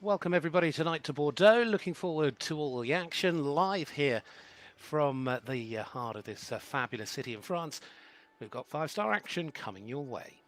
Welcome everybody tonight to Bordeaux. Looking forward to all the action live here from the heart of this fabulous city in France. We've got five-star action coming your way.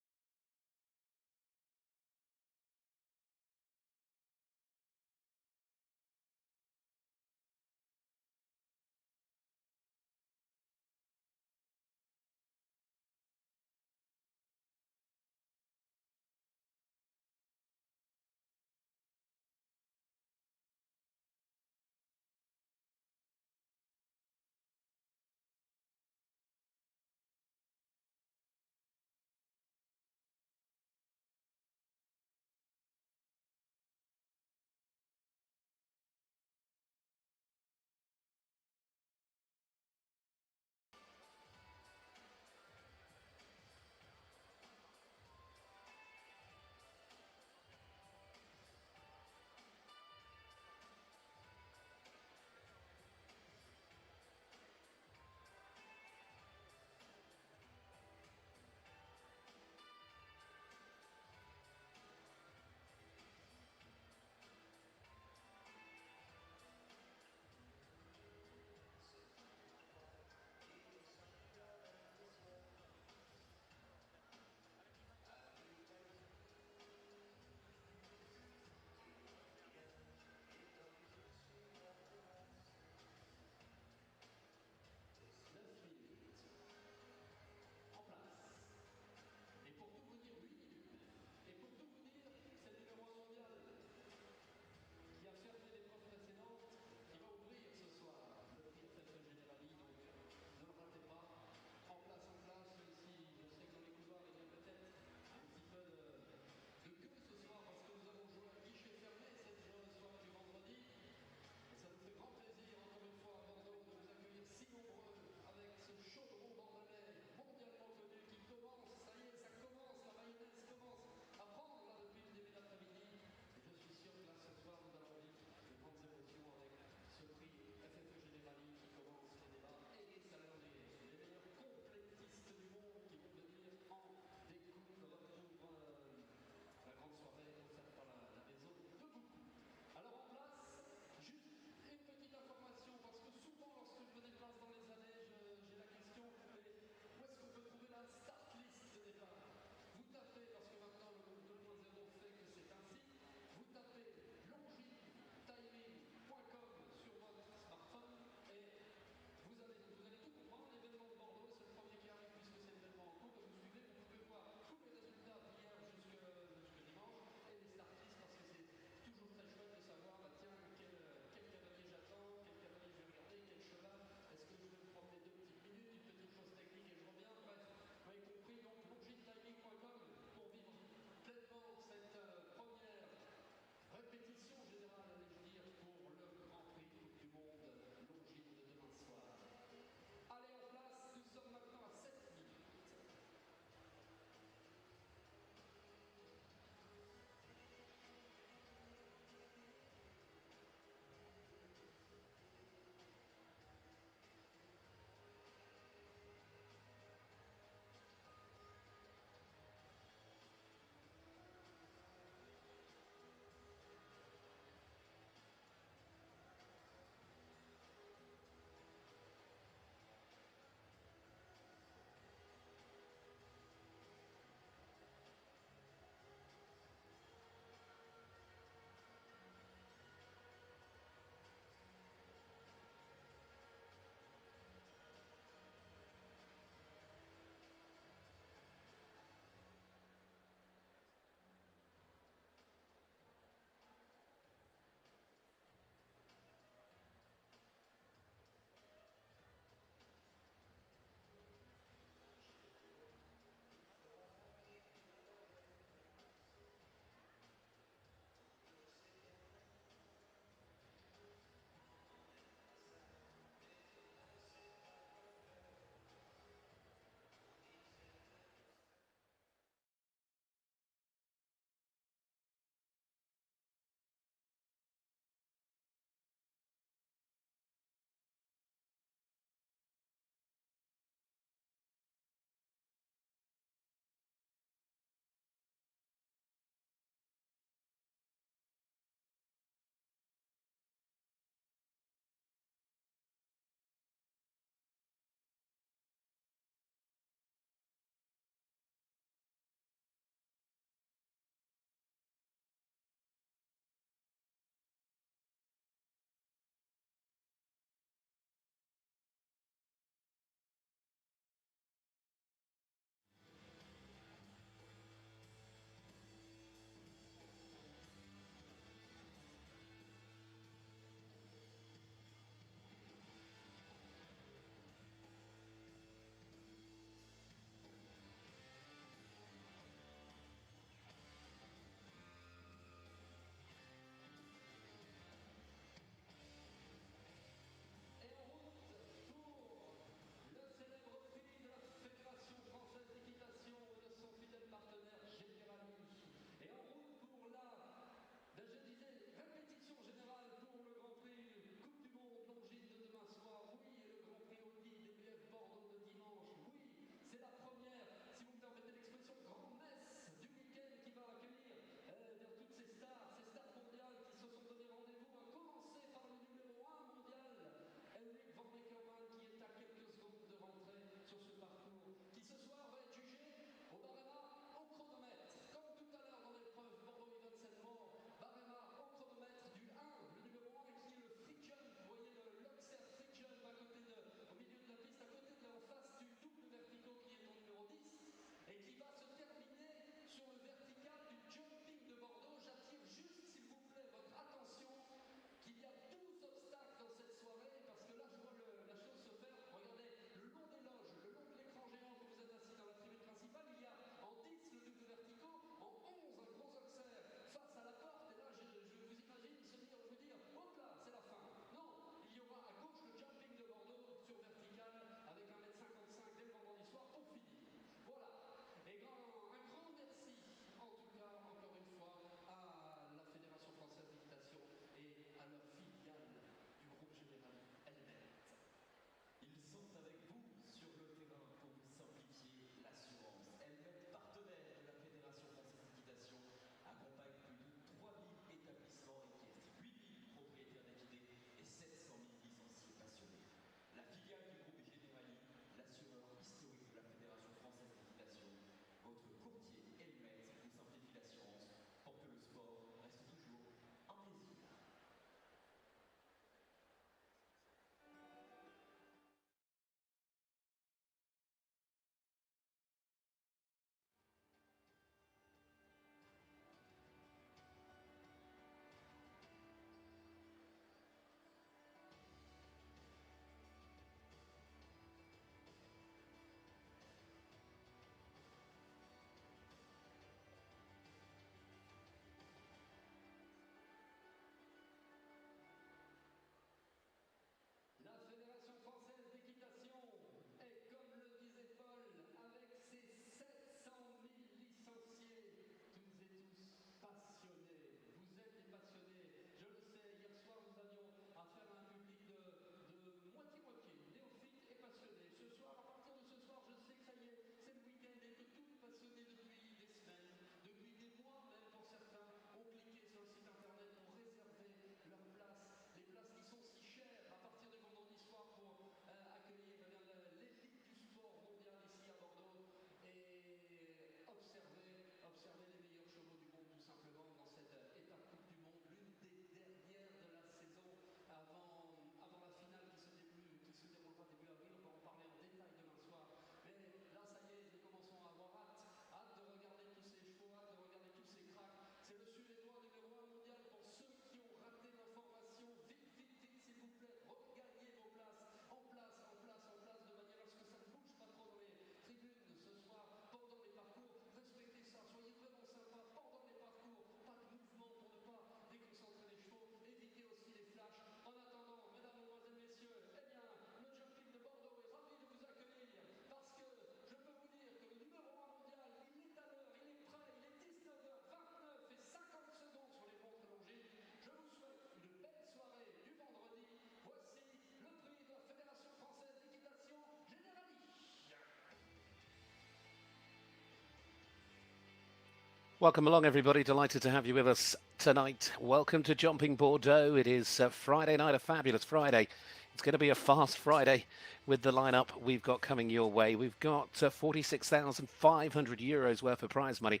Welcome along, everybody. Delighted to have you with us tonight. Welcome to Jumping Bordeaux. It is Friday night, a fabulous Friday. It's going to be a fast Friday with the lineup we've got coming your way. We've got €46,500 worth of prize money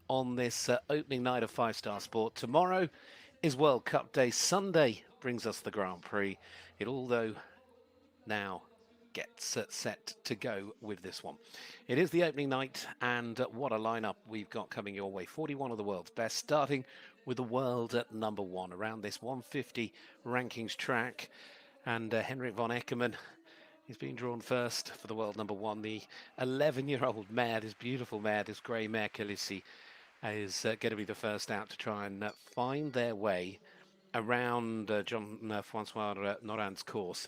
on this opening night of five-star sport. Tomorrow is World Cup Day. Sunday brings us the Grand Prix. It all, though, now gets set to go with this one. It is the opening night, and what a lineup we've got coming your way. 41 of the world's best, starting with the world at number one around this 150 rankings track. And Henrik von Eckermann is being drawn first for the world number one. The 11-year-old mare, this beautiful mare, this grey mare Khaleesi, is going to be the first out to try and find their way around Jean-Francois Noran's course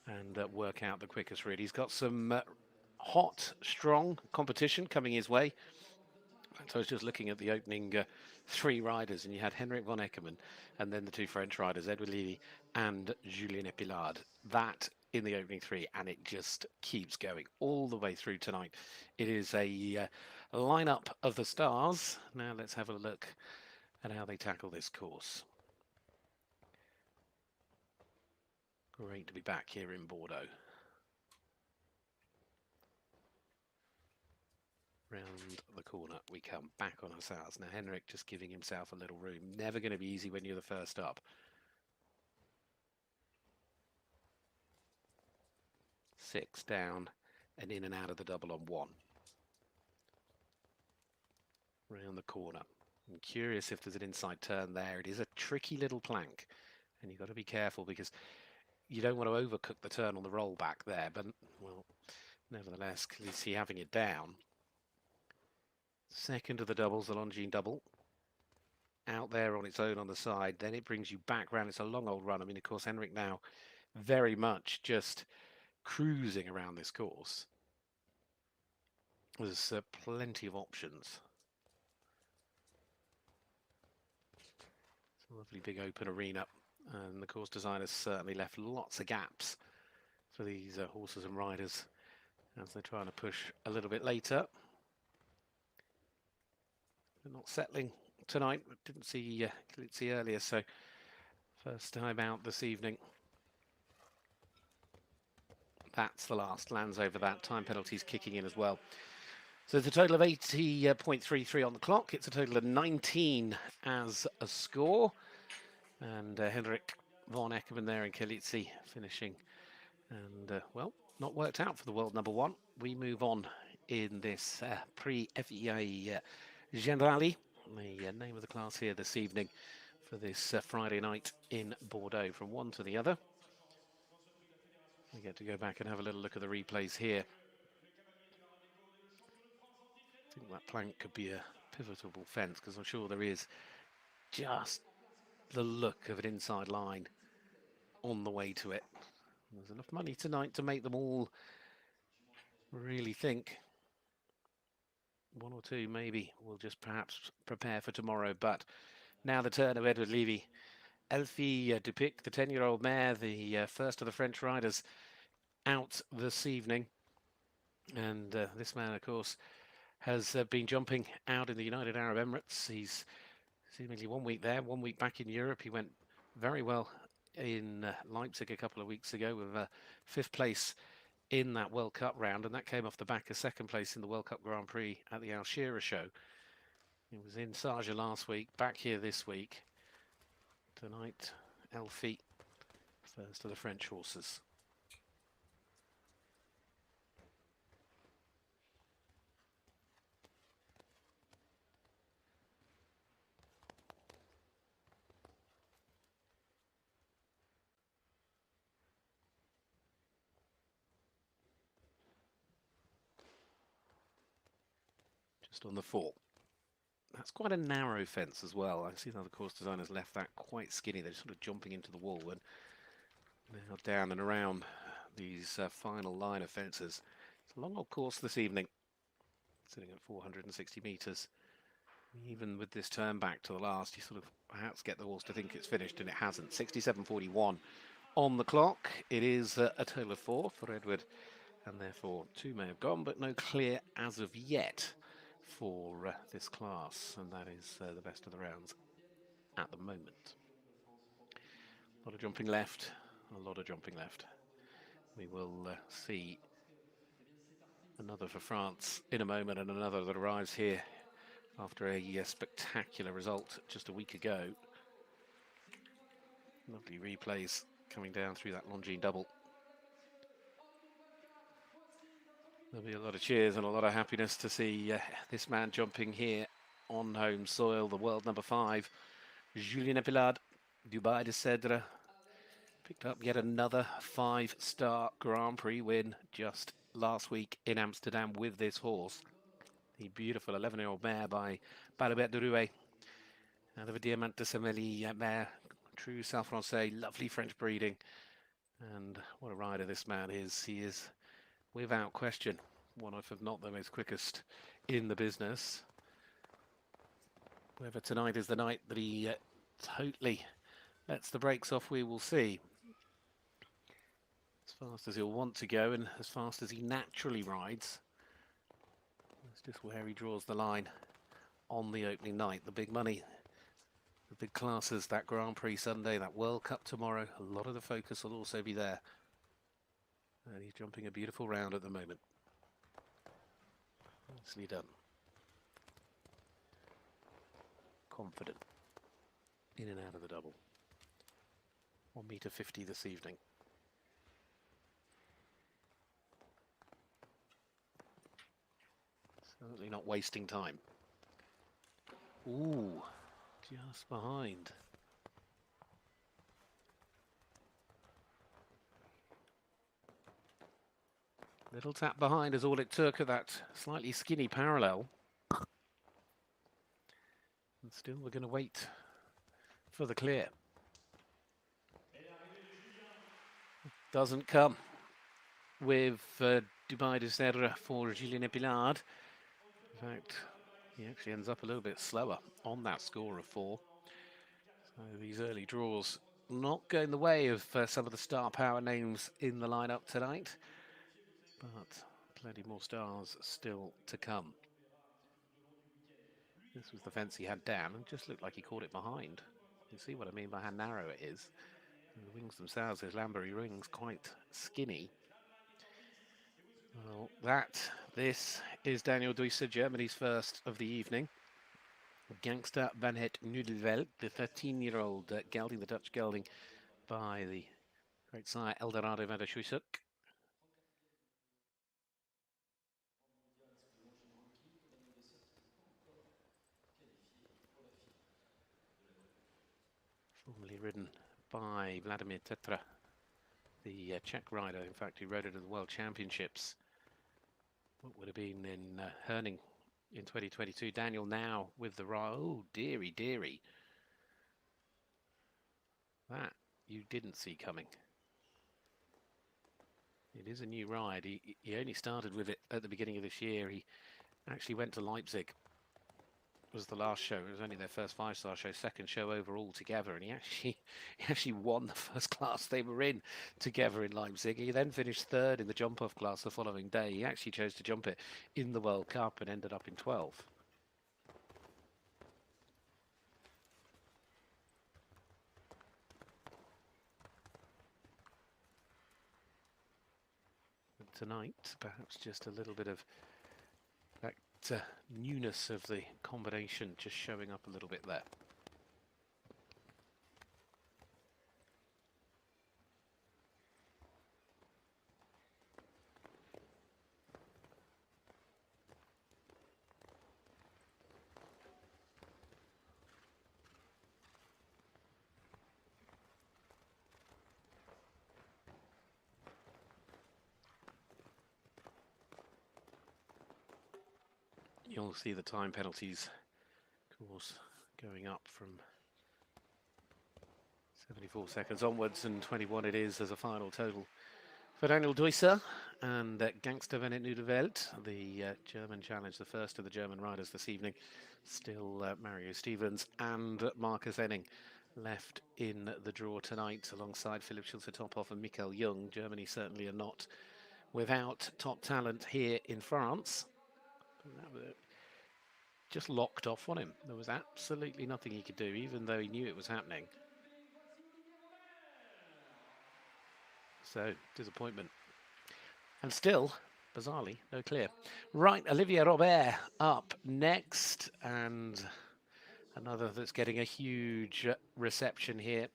and work out the quickest route. He's got some hot, strong competition coming his way. So I was just looking at the opening three riders, and you had Henrik von Eckermann, and then the two French riders, Edouard Levy and Julien Epaillard. That in the opening three, and it just keeps going all the way through tonight. It is a lineup of the stars. Now let's have a look at how they tackle this course. Great to be back here in Bordeaux. Round the corner we come, back on Hussars. Now Henrik just giving himself a little room. Never going to be easy when you're the first up. Six down and in and out of the double on one. Round the corner. I'm curious if there's an inside turn there. It is a tricky little plank, and you've got to be careful because you don't want to overcook the turn on the roll back there, but, well, nevertheless, Khaleesi having it down. Second of the doubles, the Longines double. Out there on its own on the side, then it brings you back round. It's a long old run. I mean, of course, Henrik now very much just cruising around this course. There's plenty of options. It's a lovely big open arena. And the course designers certainly left lots of gaps for these horses and riders as they're trying to push a little bit later. They're not settling tonight. Didn't see Khaleesi earlier, so first time out this evening. That's the last. Lands over that. Time penalties kicking in as well. So it's a total of 80.33 on the clock. It's a total of 19 as a score. And Henrik von Eckermann there and Khaleesi finishing. And, well, not worked out for the world number one. We move on in this Prix FFE Generali, the name of the class here this evening for this Friday night in Bordeaux, from one to the other. We get to go back and have a little look at the replays here. I think that plank could be a pivotal fence, because I'm sure there is just the look of an inside line on the way to it. There's enough money tonight to make them all really think. One or two maybe will just perhaps prepare for tomorrow. But now the turn of Edouard Levy. Elfie Dupic, the 10-year-old mare, the first of the French riders out this evening. And this man, of course, has been jumping out in the United Arab Emirates. He's seemingly 1 week there, 1 week back in Europe. He went very well in Leipzig a couple of weeks ago with fifth place in that World Cup round, and that came off the back of second place in the World Cup Grand Prix at the Al-Shira show. He was in Sharjah last week, back here this week. Tonight, Elfie, first of the French horses. Just on the 4. That's quite a narrow fence as well. I see how the course designers left that quite skinny. They're sort of jumping into the wall, and now down and around these final line of fences. It's a long old course this evening, sitting at 460 metres. Even with this turn back to the last, you sort of perhaps get the horse to think it's finished, and it hasn't. 67.41 on the clock. It is a total of 4 for Edward, and therefore 2 may have gone, but no clear as of yet for this class, and that is the best of the rounds at the moment. A lot of jumping left, a lot of jumping left. We will see another for France in a moment, and another that arrives here after a spectacular result just a week ago. Lovely replays coming down through that Longines double. There'll be a lot of cheers and a lot of happiness to see this man jumping here on home soil, the world number 5, Julien Epaillard, Dubai de Cedra, picked up yet another 5-star Grand Prix win just last week in Amsterdam with this horse. The beautiful 11-year-old mare by Palabert de Rouet, out of a Diamant de Semelli mare, true South Francais, lovely French breeding. And what a rider this man is. He is, without question, one of, if not the most quickest in the business. Whether tonight is the night that he totally lets the brakes off, we will see. As fast as he'll want to go and as fast as he naturally rides. That's just where he draws the line on the opening night. The big money, the big classes, that Grand Prix Sunday, that World Cup tomorrow. A lot of the focus will also be there. And he's jumping a beautiful round at the moment. Nicely done. Confident. In and out of the double. 1.50 m this evening. Certainly not wasting time. Ooh, just behind. Little tap behind is all it took at that slightly skinny parallel. And still we're going to wait for the clear. Doesn't come with Dubai de Cedra for Julien Epaillard. In fact, he actually ends up a little bit slower on that score of 4. So these early draws not going the way of some of the star power names in the lineup tonight. But plenty more stars still to come. This was the fence he had down, and just looked like he caught it behind. You see what I mean by how narrow it is. And the wings themselves, those Lamborghini rings, quite skinny. Well, this is Daniel Deusser, Germany's first of the evening. Gangster Van Het Nudelveld, the 13-year-old gelding, the Dutch gelding, by the great sire Eldorado van der Schuysuk. Formerly ridden by Vladimir Tetra, the Czech rider. In fact, he rode it at the World Championships. What would have been in Herning in 2022. Daniel now with the ride. Oh, dearie, dearie. That you didn't see coming. It is a new ride. He only started with it at the beginning of this year. He actually went to Leipzig. It was the last show. It was only their first 5-star show, second show overall together, and he actually won the first class they were in together in Leipzig. He then finished 3rd in the jump-off class the following day. He actually chose to jump it in the World Cup and ended up in 12th. And tonight, perhaps just a little bit of that newness of the combination just showing up a little bit there. You'll see the time penalties, of course, going up from 74 seconds onwards, and 21 it is as a final total for Daniel Deusser and Gangster Van Het Nudelveld, the German challenge, the first of the German riders this evening. Still Mario Stevens and Marcus Enning left in the draw tonight, alongside Philipp Schulze-Tophoff and Michael Jung. Germany certainly are not without top talent here in France. just locked off on him. There was absolutely nothing he could do, even though he knew it was happening. So, disappointment. And still, bizarrely, no clear. Right, Olivier Robert up next, and another that's getting a huge reception here.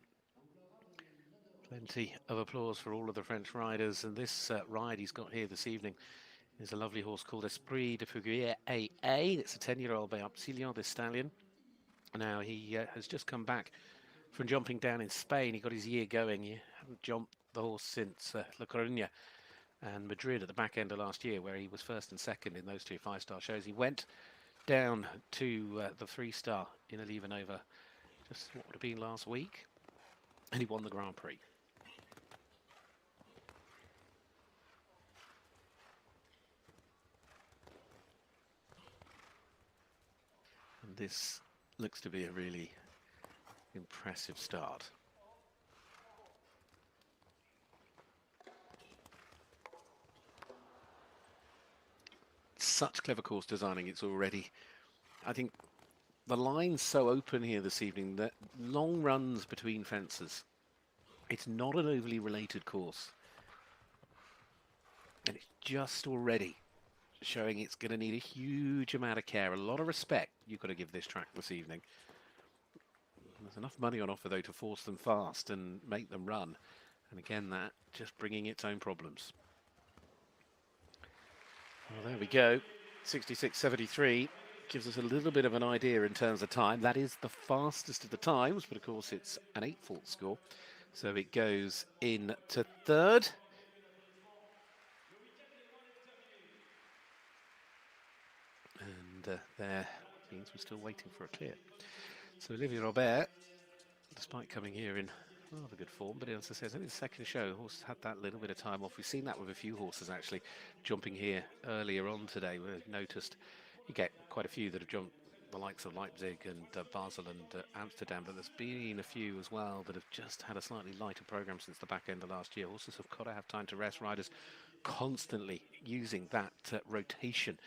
Plenty of applause for all of the French riders, and this ride he's got here this evening is a lovely horse called Prix FFE Generaali. It's a 10-year-old by Auxilion de Stallion. Now, he has just come back from jumping down in Spain. He got his year going. He hadn't jumped the horse since La Coruña and Madrid at the back end of last year, where he was first and second in those two 5-star shows. He went down to the 3-star in a Lever Nova just what would have been last week, and he won the Grand Prix. And this looks to be a really impressive start. Such clever course designing. It's already, I think, the line's so open here this evening that long runs between fences. It's not an overly related course. And it's just already showing it's going to need a huge amount of care, a lot of respect you've got to give this track this evening. There's enough money on offer, though, to force them fast and make them run. And again, that just bringing its own problems. Well, there we go. 66.73 gives us a little bit of an idea in terms of time. That is the fastest of the times, but of course it's an 8-fault score. So it goes in to third. And there means we're still waiting for a clear. So Olivier Robert, despite coming here in rather good form, but as I said, it's only the second show. Horse had that little bit of time off. We've seen that with a few horses actually jumping here earlier on today. We've noticed you get quite a few that have jumped the likes of Leipzig and Basel and Amsterdam, but there's been a few as well that have just had a slightly lighter program since the back end of last year. Horses have got to have time to rest. Riders constantly using that rotation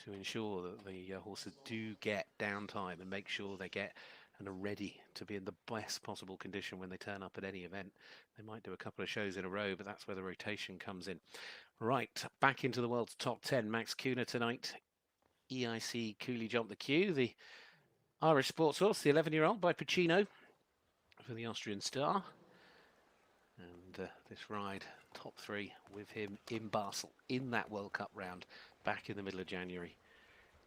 to ensure that the horses do get downtime and make sure they get and are ready to be in the best possible condition when they turn up at any event. They might do a couple of shows in a row, but that's where the rotation comes in. Right, back into the world's top 10. Max Khner tonight. EIC Cooley jumped the queue. The Irish sports horse, the 11-year-old by Puccino for the Austrian Star. And this ride, top 3 with him in Basel in that World Cup round back in the middle of January.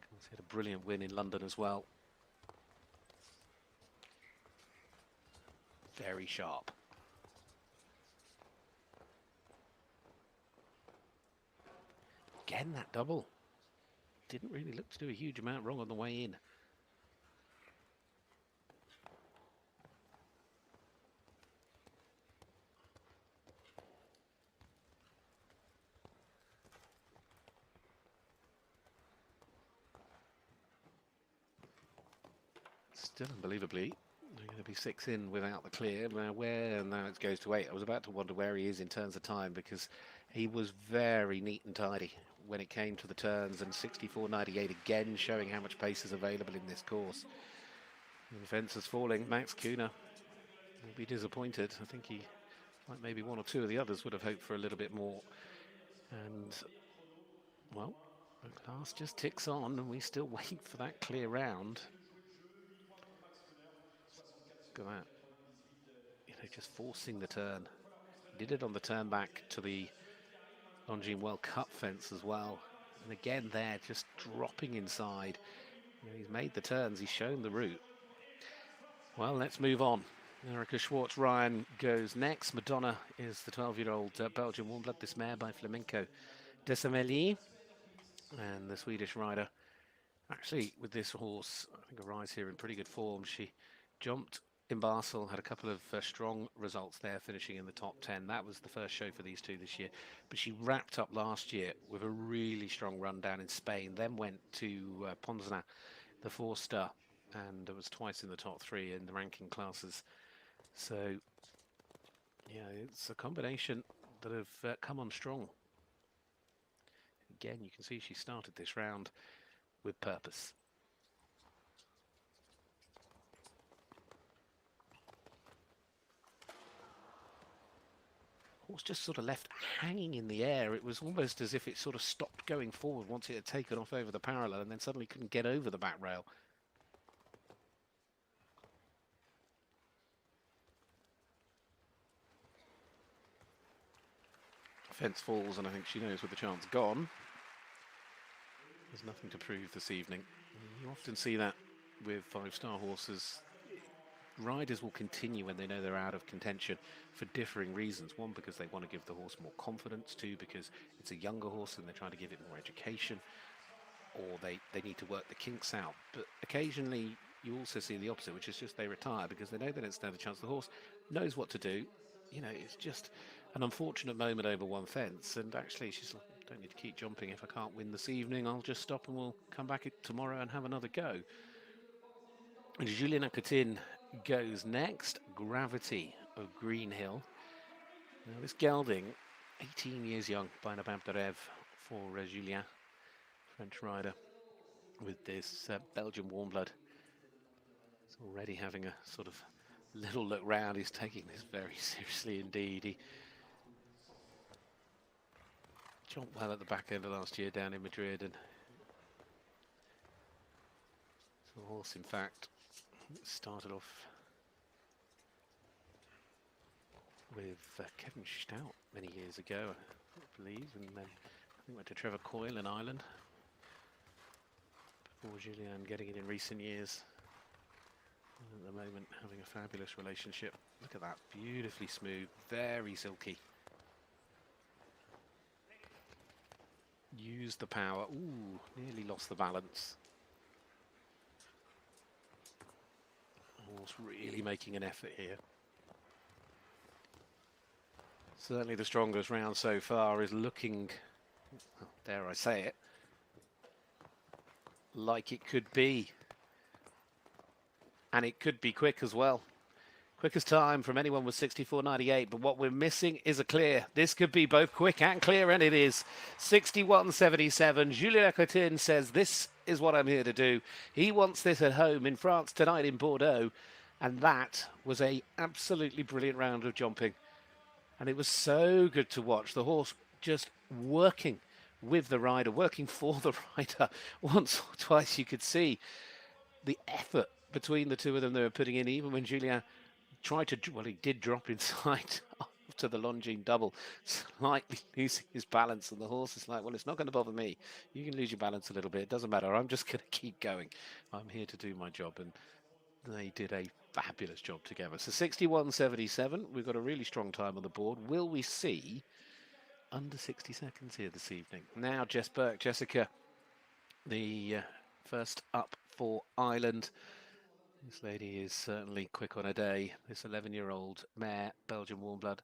He had a brilliant win in London as well. Very sharp. Again, that double. Didn't really look to do a huge amount wrong on the way in. Still unbelievably, they're going to be 6 in without the clear. Now it goes to 8. I was about to wonder where he is in terms of time, because he was very neat and tidy when it came to the turns, and 64.98 again, showing how much pace is available in this course. And the fence is falling. Max Khner will be disappointed. I think he, like maybe one or two of the others, would have hoped for a little bit more. And, well, the class just ticks on, and we still wait for that clear round. Look at that. You know, just forcing the turn. He did it on the turn back to the Longines World Cup fence as well. And again there, just dropping inside. You know, he's made the turns, he's shown the route. Well, let's move on. Erica Schwartz-Ryan goes next. Madonna is the 12-year-old Belgian warm blood, this mare by Flamenco Desamelli. And the Swedish rider, actually with this horse, I think arrives here in pretty good form. She jumped in Basel, had a couple of strong results there, finishing in the top 10. That was the first show for these two this year. But she wrapped up last year with a really strong run down in Spain, then went to Ponsonnet, the 4-star, and was twice in the top 3 in the ranking classes. So, yeah, it's a combination that have come on strong. Again, you can see she started this round with purpose. horse just sort of left hanging in the air. It was almost as if it sort of stopped going forward once it had taken off over the parallel and then suddenly couldn't get over the back rail. Fence falls, and I think she knows with the chance gone. There's nothing to prove this evening. You often see that with five-star horses. Riders will continue when they know they're out of contention for differing reasons. One, because they want to give the horse more confidence. Two, because it's a younger horse and they're trying to give it more education. Or they need to work the kinks out. But occasionally you also see the opposite, which is just they retire because they know they don't stand a chance. The horse knows what to do. You know, it's just an unfortunate moment over one fence. And actually she's like, I don't need to keep jumping. If I can't win this evening, I'll just stop and we'll come back tomorrow and have another go. And Julien Anquetin goes next. Gravity of Greenhill. Now this gelding, 18 years young, by Nabab Derev for Julien, French rider with this Belgian warm blood. He's already having a sort of little look round. He's taking this very seriously indeed. He jumped well at the back end of last year down in Madrid, and the horse, in fact, started off with Kevin Stout many years ago, I believe, and then I think went to Trevor Coyle in Ireland before Julien getting it in recent years. And at the moment, having a fabulous relationship. Look at that, beautifully smooth, very silky. Used the power. Ooh, nearly lost the balance. Horse really making an effort here. Certainly the strongest round so far is looking, well, dare I say it, like it could be. And it could be quick as well. Quickest time from anyone was 64.98, but what we're missing is a clear. This could be both quick and clear, and it is. 61.77. Julien Epaillard says, this is what I'm here to do. He wants this at home in France tonight in Bordeaux, and that was a absolutely brilliant round of jumping. And it was so good to watch. The horse just working with the rider, working for the rider. Once or twice you could see the effort between the two of them they were putting in, even when Julien tried to, well, he did drop inside after the Longines double, slightly losing his balance, and the horse is like, well, it's not going to bother me. You can lose your balance a little bit, it doesn't matter, I'm just going to keep going. I'm here to do my job, and they did a fabulous job together. So 61.77, we've got a really strong time on the board. Will we see under 60 seconds here this evening? Now Jess Burke, Jessica, the first up for Ireland. This lady is certainly quick on a day. This 11-year-old mare, Belgian warm blood,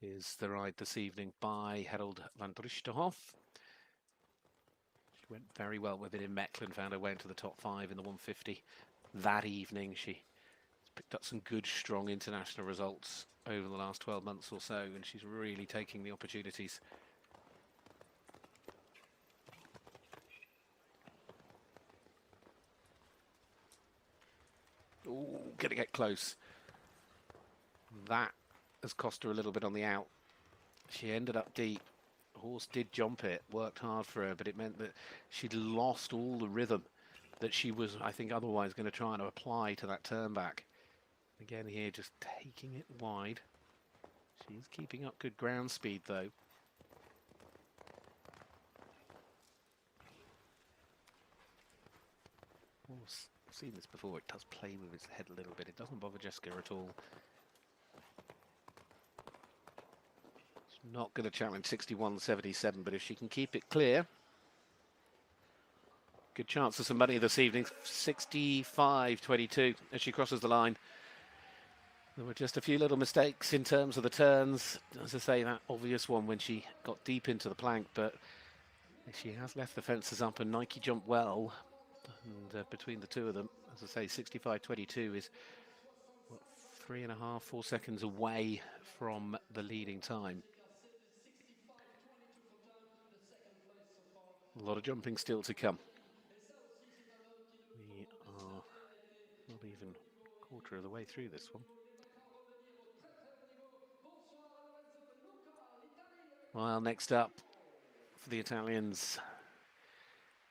is the ride this evening by Harold van Drichterhoff. She went very well with it in Mechelen, found her way into the top 5 in the 150 that evening. She picked up some good, strong international results over the last 12 months or so, and she's really taking the opportunities. Ooh, gonna get close. That has cost her a little bit on the out. She ended up deep. The horse did jump it, worked hard for her, but it meant that she'd lost all the rhythm that she was, I think, otherwise going to try and apply to that turn back. Again here, just taking it wide. She's keeping up good ground speed, though. Horse, I've seen this before, it does play with its head a little bit. It doesn't bother Jessica at all. She's not going to challenge 61.77, but if she can keep it clear, good chance of some money this evening. 65.22 as she crosses the line. There were just a few little mistakes in terms of the turns. As I say, that obvious one when she got deep into the plank, but she has left the fences up, and Nike jumped well. And between the two of them, as I say, 65.22 is what, 3.5, 4 seconds away from the leading time. A lot of jumping still to come. We are not even a quarter of the way through this one. Well, next up for the Italians,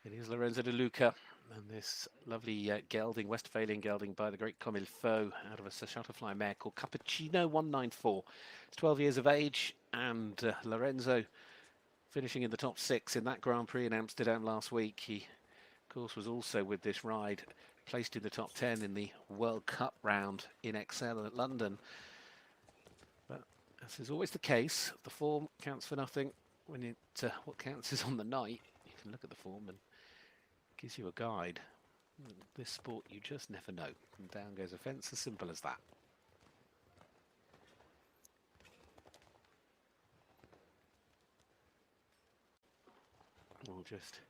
it is Lorenzo de Luca. And this lovely gelding, Westphalian gelding by the great Comme il Faut, out of a Shutterfly mare called Cappuccino 194. It's 12 years of age, and Lorenzo finishing in the top 6 in that Grand Prix in Amsterdam last week. He, of course, was also with this ride placed in the top 10 in the World Cup round in Excel at London. But as is always the case, the form counts for nothing. When it what counts is on the night. You can look at the form and it gives you a guide. In this sport, you just never know. And down goes a fence, as simple as that. We'll just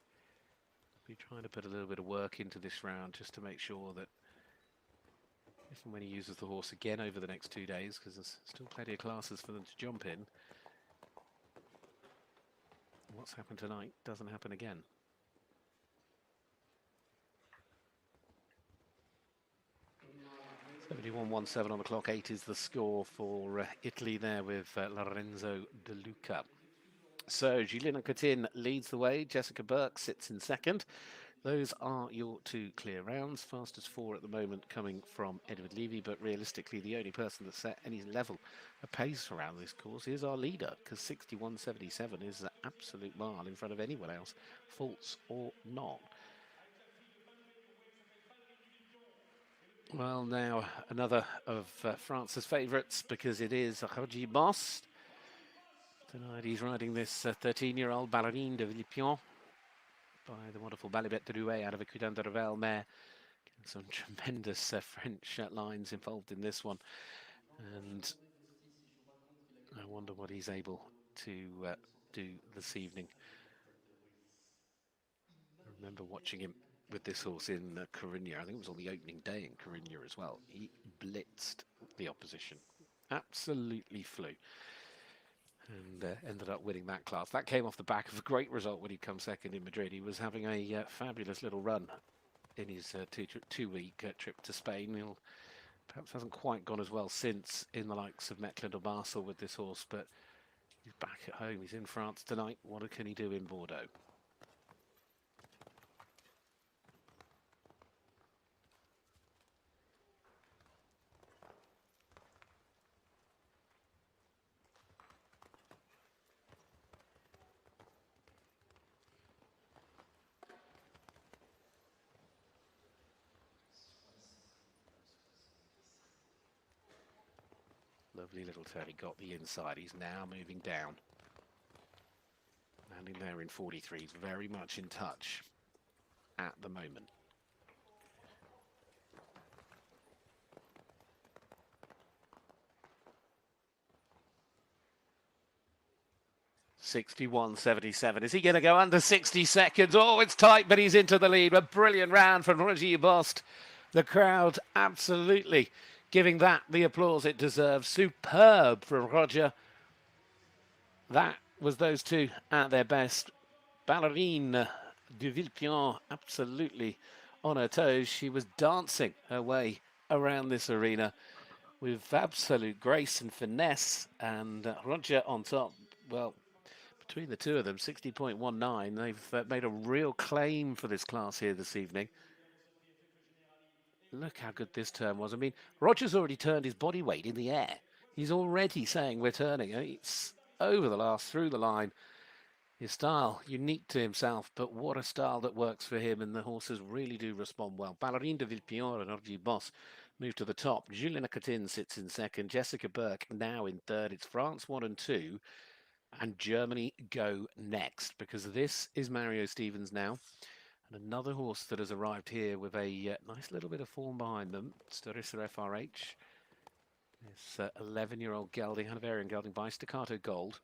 be trying to put a little bit of work into this round just to make sure that if and when he uses the horse again over the next 2 days, because there's still plenty of classes for them to jump in, what's happened tonight doesn't happen again. .71.17 on the clock. 8 is the score for Italy there with Lorenzo de Luca. So Julien Anquetin leads the way. Jessica Burke sits in second. Those are your 2 clear rounds. Fastest 4 at the moment coming from Edward Levy, but realistically the only person that set any level of pace around this course is our leader, because 61.77 is an absolute mile in front of anyone else, faults or not. Well, now another of France's favourites, because it is Bost. Tonight he's riding this 13-year-old Ballerine de Villepin by the wonderful Balibet de Rouet out of a Cudan de Revel mare. Some tremendous French lines involved in this one. And I wonder what he's able to do this evening. I remember watching him with this horse in Corinna. I think it was on the opening day in Corinna as well. He blitzed the opposition. Absolutely flew. And ended up winning that class. That came off the back of a great result when he'd come second in Madrid. He was having a fabulous little run in his two-week trip to Spain. He perhaps hasn't quite gone as well since in the likes of Mecklenburg or Basel with this horse, but he's back at home. He's in France tonight. What can he do in Bordeaux? Lovely little turn. He got the inside. He's now moving down. Landing there in 43. He's very much in touch at the moment. .61.77. Is he going to go under 60 seconds? Oh, it's tight, but he's into the lead. A brilliant round from Roger Bost. The crowd absolutely giving that the applause it deserves. Superb from Roger. That was those 2 at their best. Ballerine de Villepin absolutely on her toes. She was dancing her way around this arena with absolute grace and finesse. And Roger on top, well, between the 2 of them, 60.19. They've made a real claim for this class here this evening. Look how good this turn was. I mean, Roger's already turned his body weight in the air. He's already saying we're turning. It's over the last, through the line. His style, unique to himself, but what a style that works for him, and the horses really do respond well. Ballerine de Villepin and Roger Bost move to the top. Julien Anquetin sits in second. Jessica Burke now in third. It's France 1 and 2, and Germany go next, because this is Mario Stevens now. And another horse that has arrived here with a nice little bit of form behind them, Starissa FRH. This 11-year-old gelding, Hanoverian gelding by Staccato Gold.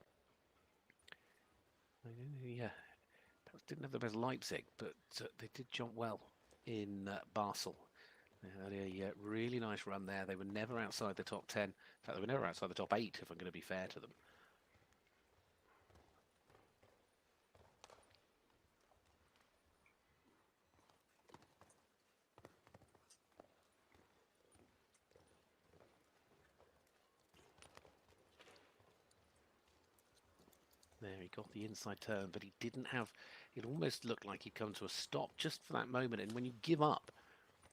Yeah, didn't have the best Leipzig, but they did jump well in Basel. They had a really nice run there. They were never outside the top 10. In fact, they were never outside the top 8, if I'm going to be fair to them. There, he got the inside turn, but he didn't have, it almost looked like he'd come to a stop just for that moment. And when you give up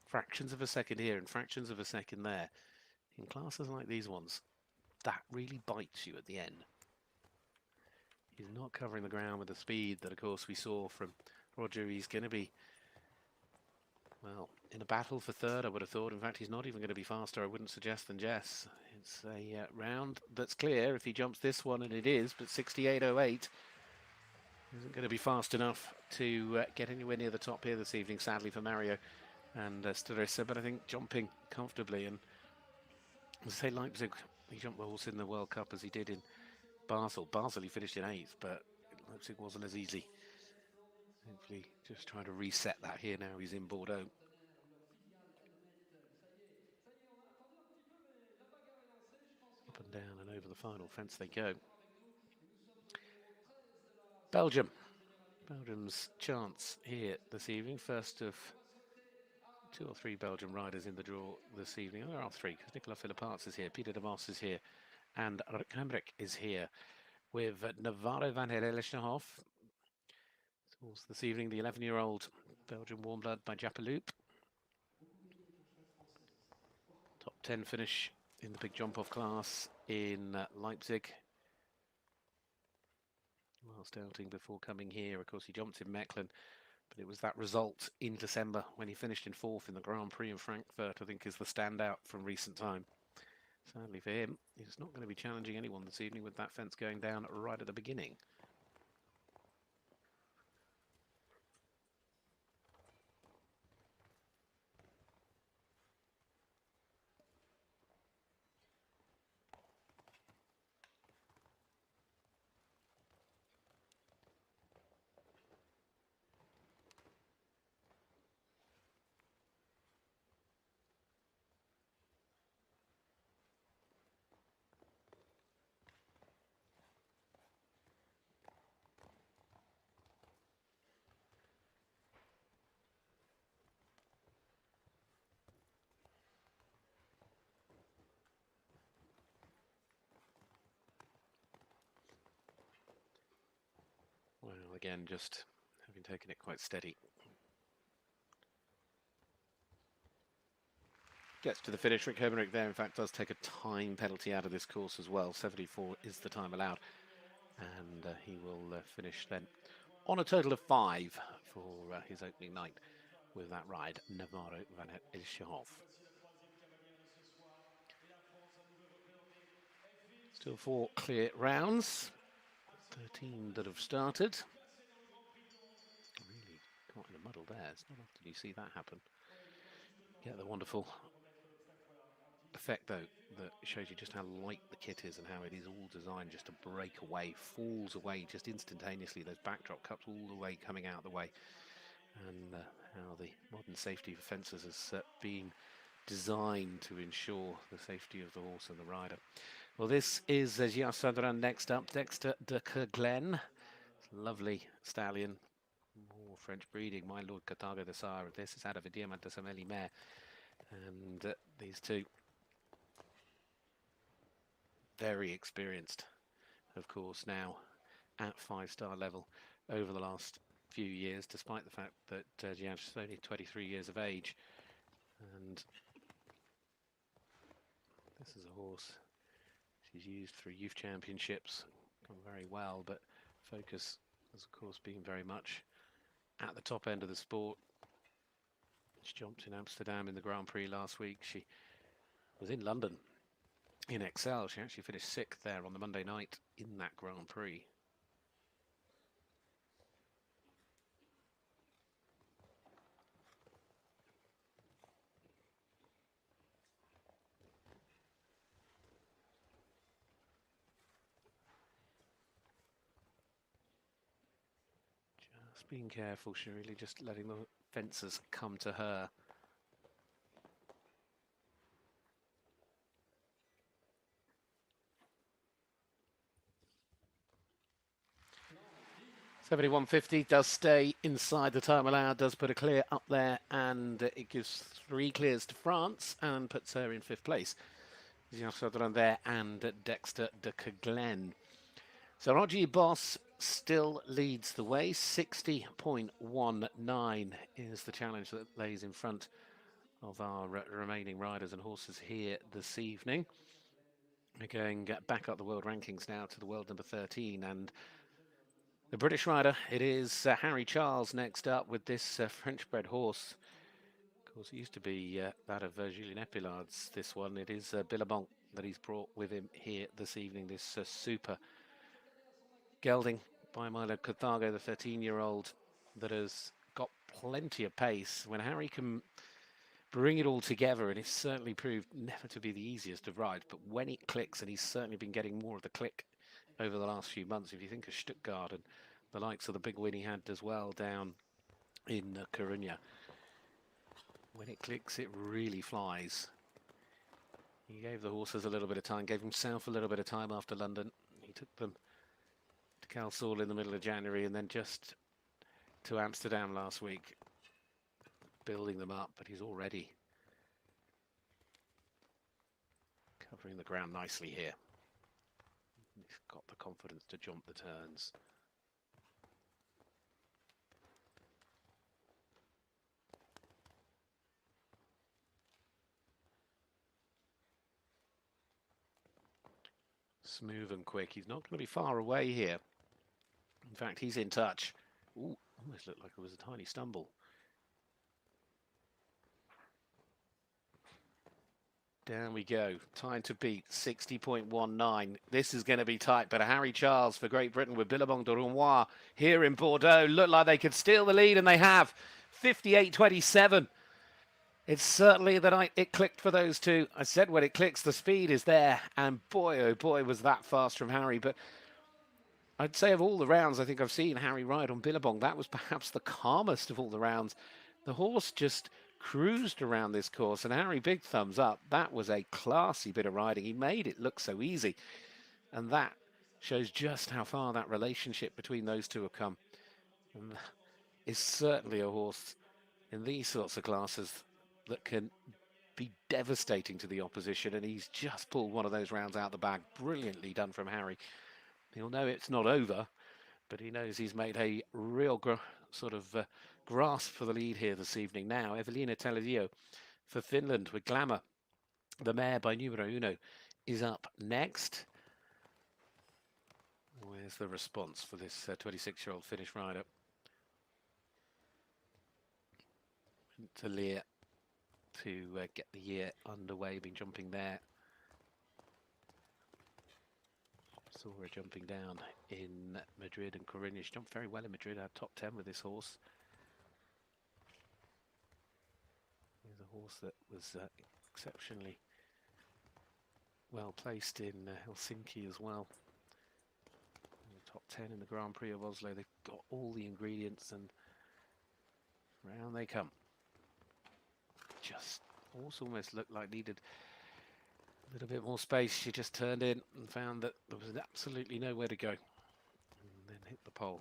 fractions of a second here and fractions of a second there, in classes like these ones, that really bites you at the end. He's not covering the ground with the speed that, of course, we saw from Roger. He's going to be, well, in a battle for third, I would have thought. In fact, he's not even going to be faster, I wouldn't suggest, than Jess. It's a round that's clear if he jumps this one, and it is, but 68.08 isn't going to be fast enough to get anywhere near the top here this evening, sadly, for Mario and Starissa. But I think jumping comfortably, and as I say, Leipzig, he jumped well in the World Cup as he did in Basel. Basel, he finished in 8th, but Leipzig wasn't as easy. Hopefully, just trying to reset that here now. He's in Bordeaux. Up and down and over the final fence they go. Belgium. Belgium's chance here this evening. First of 2 or 3 Belgian riders in the draw this evening. Oh, there are 3, because Nicola Philippaerts is here, Pieter Devos is here, and Rik Hemeryck is here with Navarro van Herrelishnehoff. This evening, the 11-year-old Belgian warm blood by Jappeloop. Top 10 finish in the big jump-off class in Leipzig. Last outing before coming here, of course, he jumped in Mechlin, but it was that result in December when he finished in 4th in the Grand Prix in Frankfurt, I think, is the standout from recent time. Sadly for him, he's not going to be challenging anyone this evening with that fence going down right at the beginning. Well, again, just having taken it quite steady. Gets to the finish. Rik Hemeryck there, in fact, does take a time penalty out of this course as well. 74 is the time allowed. And he will finish then on a total of 5 for his opening night with that ride, Navarro van Herrelishnehoff. Still 4 clear rounds. 13 that have started. Really caught in a muddle there. It's not often you see that happen. Get the wonderful effect, though, that shows you just how light the kit is and how it is all designed just to break away, falls away just instantaneously. Those backdrop cups all the way coming out the way. And how the modern safety for fences has been designed to ensure the safety of the horse and the rider. Well, this is Jeanne Sadran next up. Dexter de Courglen, lovely stallion, more French breeding. My Lord Carthago de Sire. This is out of a Diamant de Sameli mare. And these two, very experienced, of course, now at 5-star level over the last few years, despite the fact that Jeanne's only 23 years of age. And this is a horse she's used for youth championships, gone very well, but focus has, of course, been very much at the top end of the sport. She jumped in Amsterdam in the Grand Prix last week. She was in London in Excel. She actually finished 6th there on the Monday night in that Grand Prix. Just being careful, she really just letting the fences come to her. $71.50 does stay inside the time allowed, does put a clear up there, and it gives 3 clears to France and puts her in 5th place. Jeanne Sadran there and Dexter de Courglen. So Roger Bost still leads the way. 60.19 is the challenge that lays in front of our remaining riders and horses here this evening. We're going back up the world rankings now to the world number 13, and the British rider, it is Harry Charles next up with this French-bred horse. Of course, it used to be that of Julien Epaillaud's, this one. It is Billabong that he's brought with him here this evening, this super gelding by Milo Carthago, the 13-year-old that has got plenty of pace. When Harry can bring it all together, and it's certainly proved never to be the easiest of rides, but when it clicks, and he's certainly been getting more of the click over the last few months. If you think of Stuttgart and the likes of the big win he had as well down in Coruña, when it clicks, it really flies. He gave the horses a little bit of time, gave himself a little bit of time after London. He took them to Calsall in the middle of January and then just to Amsterdam last week, building them up, but he's already covering the ground nicely here. He's got the confidence to jump the turns. Smooth and quick. He's not going to be far away here. In fact, he's in touch. Ooh, almost looked like it was a tiny stumble. Down we go. Time to beat, 60.19. This is going to be tight, but Harry Charles for Great Britain with Billabong de Roumois here in Bordeaux. Look like they could steal the lead, and they have. 58.27. It's certainly the night it clicked for those two. I said when it clicks, the speed is there. And boy, oh boy, was that fast from Harry. But I'd say of all the rounds I think I've seen Harry ride on Billabong, that was perhaps the calmest of all the rounds. The horse just cruised around this course, and Harry, big thumbs up. That was a classy bit of riding. He made it look so easy, and that shows just how far that relationship between those two have come. And is certainly a horse in these sorts of classes that can be devastating to the opposition, and he's just pulled one of those rounds out the bag. Brilliantly done from Harry. He'll know it's not over, but he knows he's made a real grasp for the lead here this evening. Now, Eveliina Talvio for Finland with Glamour. The mare by numero uno is up next. Where's the response for this 26-year-old Finnish rider? To Lear to get the year underway, been jumping there. Saw her jumping down in Madrid and Coruña. She jumped very well in Madrid, had top 10 with this horse. He's a horse that was exceptionally well placed in Helsinki as well. Top 10 in the Grand Prix of Oslo. They've got all the ingredients, and round they come. Just horse almost looked like needed a little bit more space. She just turned in and found that there was absolutely nowhere to go, and then hit the pole.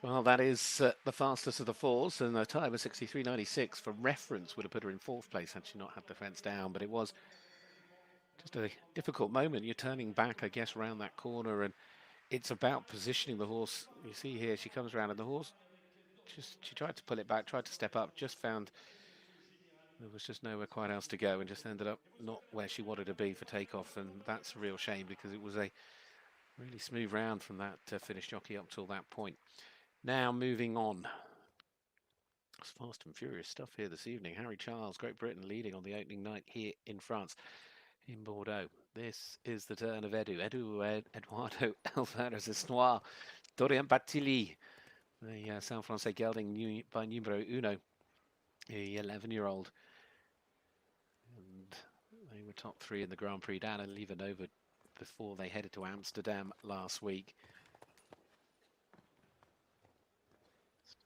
Well, that is the fastest of the fours, and the time of 63.96 for reference would have put her in fourth place had she not had the fence down, but it was just a difficult moment. You're turning back, I guess, around that corner, and it's about positioning the horse. You see here, she comes around, and the horse she tried to pull it back, tried to step up, just found there was just nowhere quite else to go, and just ended up not where she wanted to be for takeoff, and that's a real shame because it was a really smooth round from that Finnish jockey up till that point. Now moving on. It's fast and furious stuff here this evening. Harry Charles, Great Britain, leading on the opening night here in France, in Bordeaux. This is the turn of Eduardo Alvarez Noir, Dorian Batilly, the San Francais gelding by numero uno, the 11-year-old. And they were top three in the Grand Prix down in Levenova before they headed to Amsterdam last week.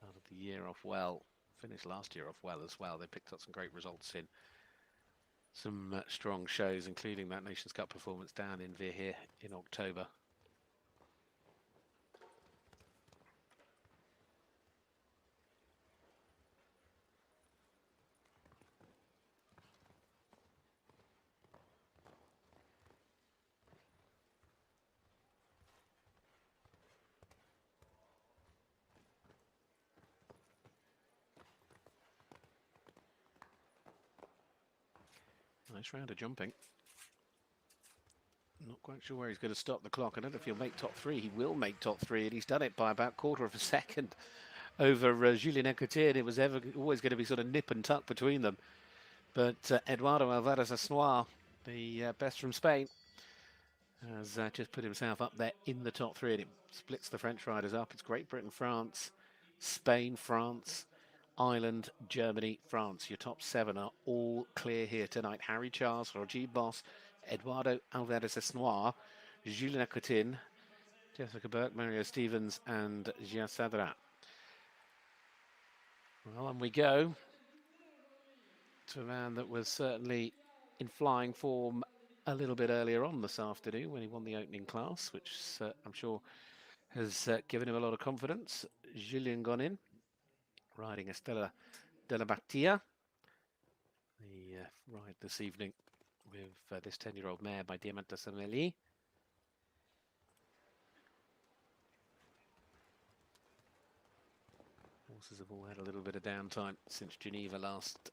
Started the year off well, finished last year off well as well. They picked up some great results in some strong shows, including that Nations Cup performance down in Veer here in October. Nice round of jumping. Not quite sure where he's going to stop the clock. I don't know if he'll make top three. He will make top three, and he's done it by about quarter of a second over Julien Anquetin. It was always going to be sort of nip and tuck between them. But Eduardo Alvarez the best from Spain, has just put himself up there in the top three, and it splits the French riders up. It's Great Britain, France, Spain, France, Ireland, Germany, France. Your top seven are all clear here tonight. Harrie Charles, Roger Bost, Eduardo Alvarez, Julien Anquetin, Jessica Burke, Mario Stevens, and Jeanne Sadran. Well, on we go to a man that was certainly in flying form a little bit earlier on this afternoon when he won the opening class, which I'm sure has given him a lot of confidence. Julien Gonin, riding Estella de la Bartia. The ride this evening with this 10-year-old mare by Diamante Sameli. Horses have all had a little bit of downtime since Geneva last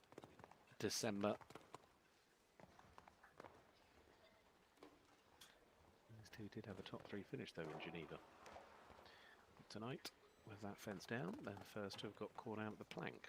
December. These two did have a top three finish though in Geneva. Tonight, with that fence down, they're the first to have got caught out at the plank.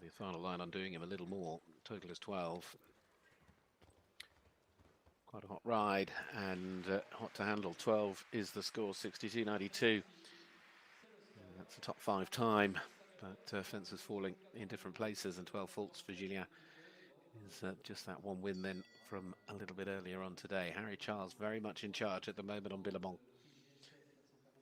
The final line on doing him a little more. Total is 12. Quite a hot ride and hot to handle. 12 is the score, 62.92. That's a top 5 time, but fences falling in different places, and 12 faults for Julien is just that one win then from a little bit earlier on today. Harrie Charles very much in charge at the moment on Billabong.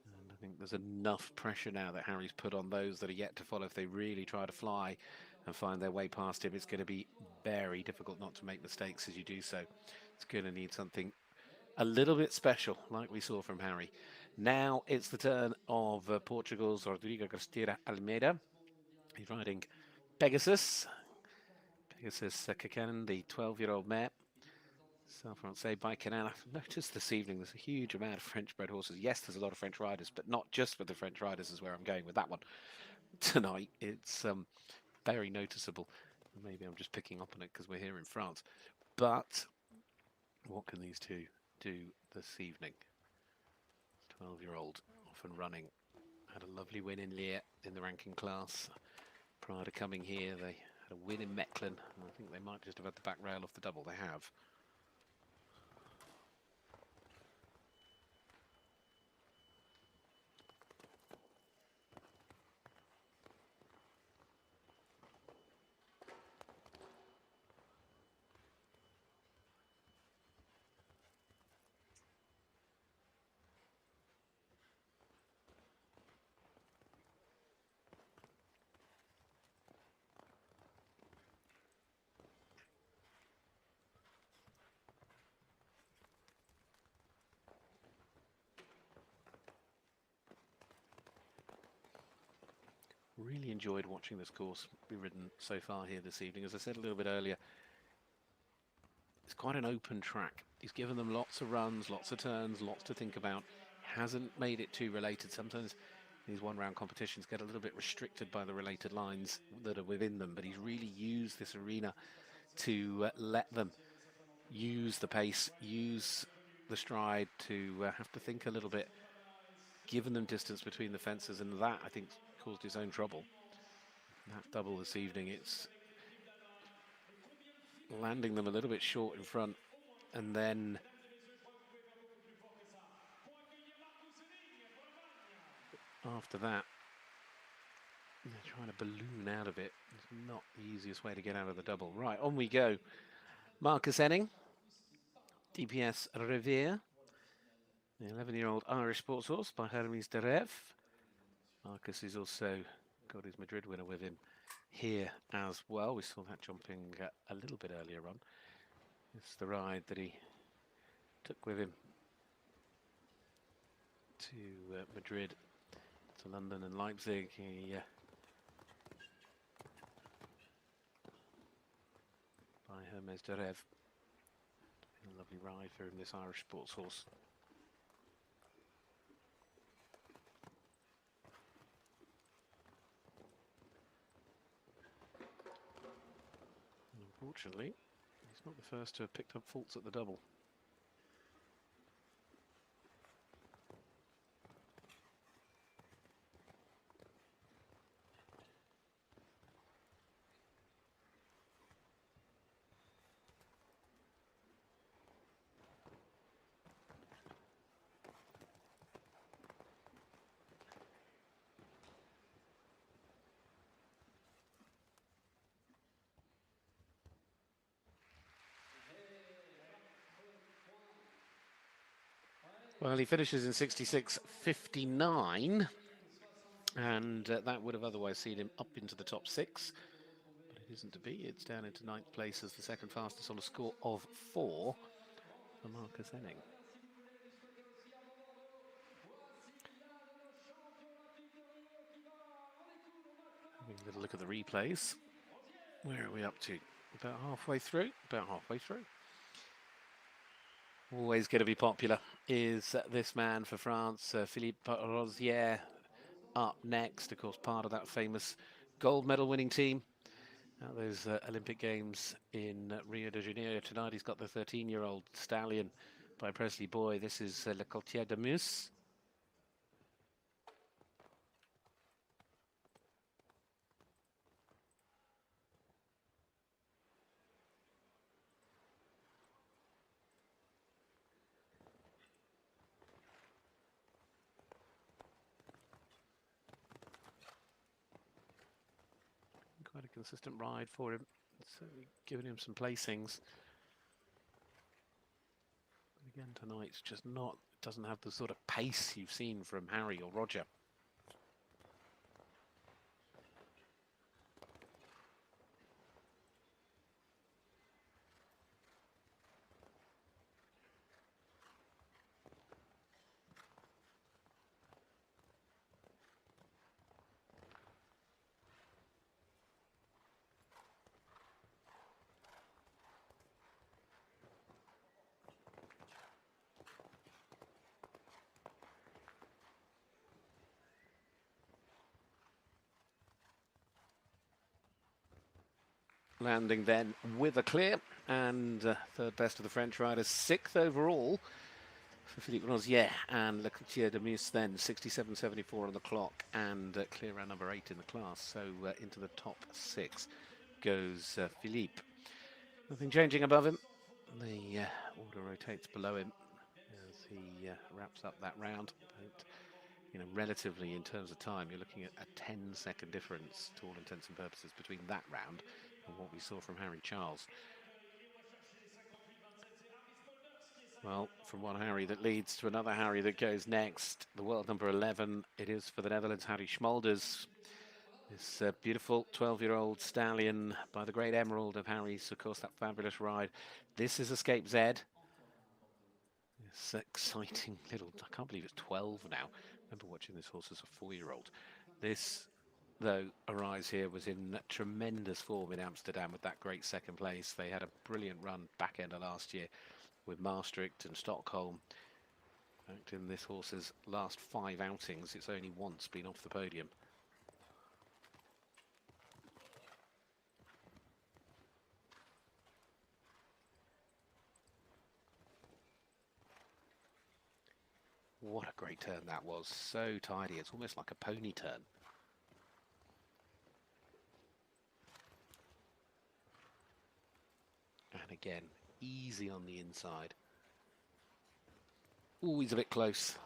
And I think there's enough pressure now that Harrie's put on those that are yet to follow. If they really try to fly and find their way past him, it's going to be very difficult not to make mistakes as you do so. It's going to need something a little bit special, like we saw from Harrie. Now it's the turn of Portugal's Rodrigo Garcia Almeida. He's riding Pegasus. Pegasus Kaken, the 12-year-old mare. Self-Francais by Khner. I've noticed this evening there's a huge amount of French-bred horses. Yes, there's a lot of French riders, but not just with the French riders is where I'm going with that one. Tonight, it's very noticeable. Maybe I'm just picking up on it because we're here in France. But what can these two do this evening? 12-year-old, off and running. Had a lovely win in Lier in the ranking class. Prior to coming here, they had a win in Mechlin. And I think they might just have had the back rail off the double. They have. Really enjoyed watching this course be ridden so far here this evening. As I said a little bit earlier, it's quite an open track. He's given them lots of runs, lots of turns, lots to think about. Hasn't made it too related. Sometimes these one-round competitions get a little bit restricted by the related lines that are within them, but he's really used this arena to let them use the pace, use the stride, to have to think a little bit, given them distance between the fences, and that, I think, caused his own trouble. That double this evening, it's landing them a little bit short in front, and then after that, they're trying to balloon out of it. It's not the easiest way to get out of the double. Right, on we go. Marcus Enning, DPS Revere, the 11-year-old Irish sports horse by Hermes de Rev. Marcus has also got his Madrid winner with him here as well. We saw that jumping a little bit earlier on. It's the ride that he took with him to Madrid, to London and Leipzig. He by Hermes de Rev. A lovely ride for him, this Irish sports horse. And unfortunately, he's not the first to have picked up faults at the double. Well, he finishes in 66.59, and that would have otherwise seen him up into the top 6. But it isn't to be. It's down into 9th place as the second fastest on a score of 4 for Marcus Henning. Having a little look at the replays. Where are we up to? About halfway through? About halfway through. Always going to be popular is this man for France, Philippe Rozier, up next. Of course, part of that famous gold medal winning team at those Olympic Games in Rio de Janeiro. Tonight he's got the 13-year-old stallion by Presley Boy. This is Le Courtier de Mousse. Quite a consistent ride for him. Certainly giving him some placings. But again, tonight's just not, doesn't have the sort of pace you've seen from Harrie or Roger. Landing then with a clear, and third best of the French riders, 6th overall for Philippe Rozier, and Le Courtier de Mousse then 67.74 on the clock, and clear round number 8 in the class. So into the top 6 goes Philippe. Nothing changing above him. The order rotates below him as he wraps up that round. But, you know, relatively in terms of time, you're looking at a 10-second difference to all intents and purposes between that round and what we saw from Harrie Charles. Well, from one Harrie that leads to another Harrie that goes next. The world number 11, it is for the Netherlands, Harrie Smolders. This beautiful 12-year-old stallion by the great Emerald of Harrie's, of course, that fabulous ride. This is Escape Z. This exciting little, I can't believe it's 12 now. I remember watching this horse as a 4-year-old. This, though, Arise here was in tremendous form in Amsterdam with that great second place. They had a brilliant run back end of last year with Maastricht and Stockholm. In fact, in this horse's last 5 outings, it's only once been off the podium. What a great turn that was. So tidy. It's almost like a pony turn. And again, easy on the inside. Always a bit close.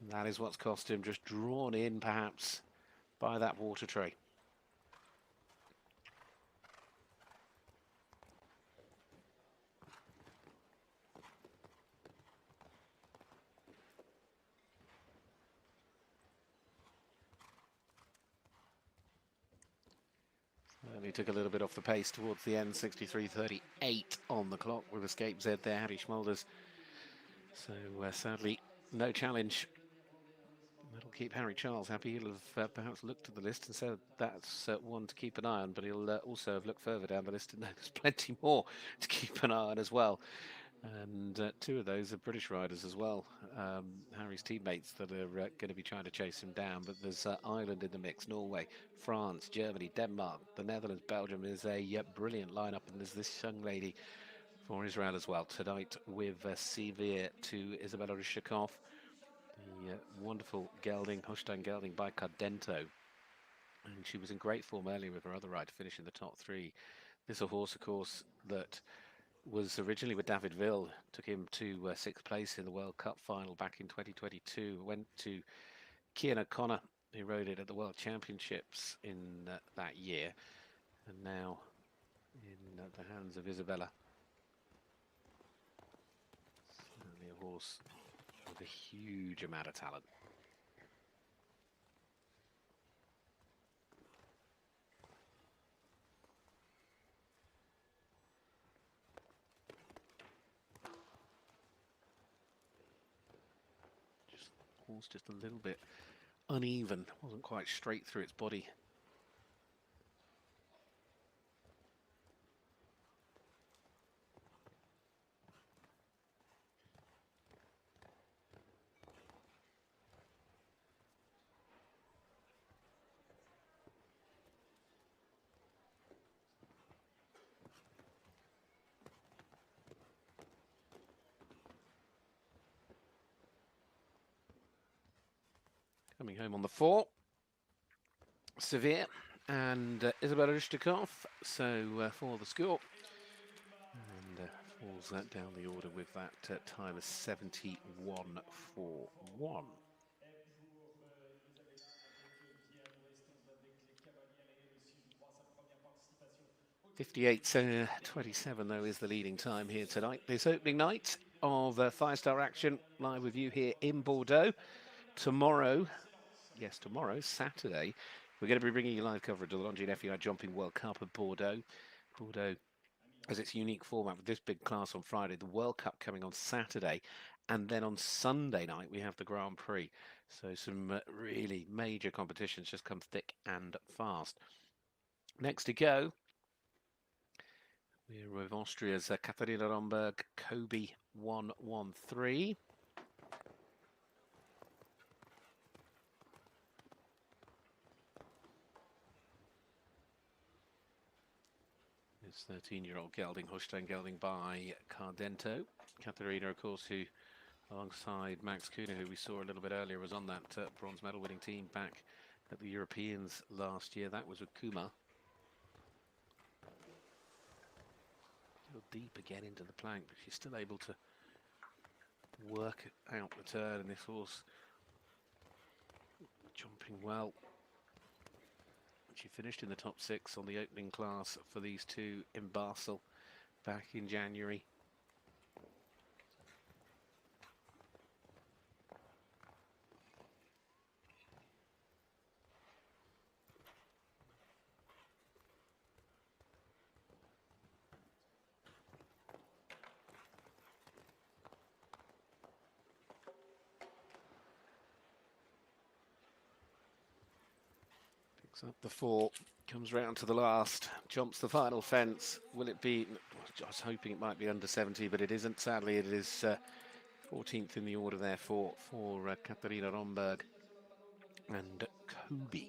And that is what's cost him, just drawn in perhaps by that water tray. And he took a little bit off the pace towards the end, 63.38 on the clock with Escape Z there. Harrie Smolders So sadly, no challenge. That'll keep Harry Charles happy. He'll have perhaps looked at the list and said that's one to keep an eye on, but he'll also have looked further down the list and know there's plenty more to keep an eye on as well. And two of those are British riders as well. Harry's teammates that are going to be trying to chase him down. But there's Ireland in the mix, Norway, France, Germany, Denmark, the Netherlands, Belgium. Is a brilliant lineup. And there's this young lady for Israel as well tonight with Severe to Isabella Russekoff. The wonderful gelding, Holstein gelding by Cardento. And she was in great form earlier with her other ride, finishing the top three. This is a horse, of course, that was originally with David Ville, took him to sixth place in the World Cup final back in 2022. Went to Cian O'Connor, who rode it at the World Championships in that year. And now in the hands of Isabella. Certainly a horse with a huge amount of talent. Horse just a little bit uneven, wasn't quite straight through its body. Coming home on the 4, Severe and Isabella Russekoff. So for the score, and falls that down the order with that time of 71.41. 58.27 though is the leading time here tonight. This opening night of five-star action, live with you here in Bordeaux. Tomorrow, yes, tomorrow, Saturday, we're going to be bringing you live coverage of the Longines FEI Jumping World Cup at Bordeaux. Bordeaux has its unique format with this big class on Friday, the World Cup coming on Saturday, and then on Sunday night we have the Grand Prix. So some really major competitions just come thick and fast. Next to go, we're with Austria's Katharina Rhomberg, Kobe 113. This 13-year-old gelding, Holstein gelding by Cardento. Katharina, of course, who, alongside Max Khner, who we saw a little bit earlier, was on that bronze medal winning team back at the Europeans last year. That was with Kuma. Still deep again into the plank, but she's still able to work out the turn, and this horse jumping well. She finished in the top 6 on the opening class for these two in Basel back in January. Up the 4, comes round to the last, jumps the final fence. Will it be? I was hoping it might be under 70, but it isn't. Sadly, it is 14th in the order there for Katharina Rhomberg and Kobe.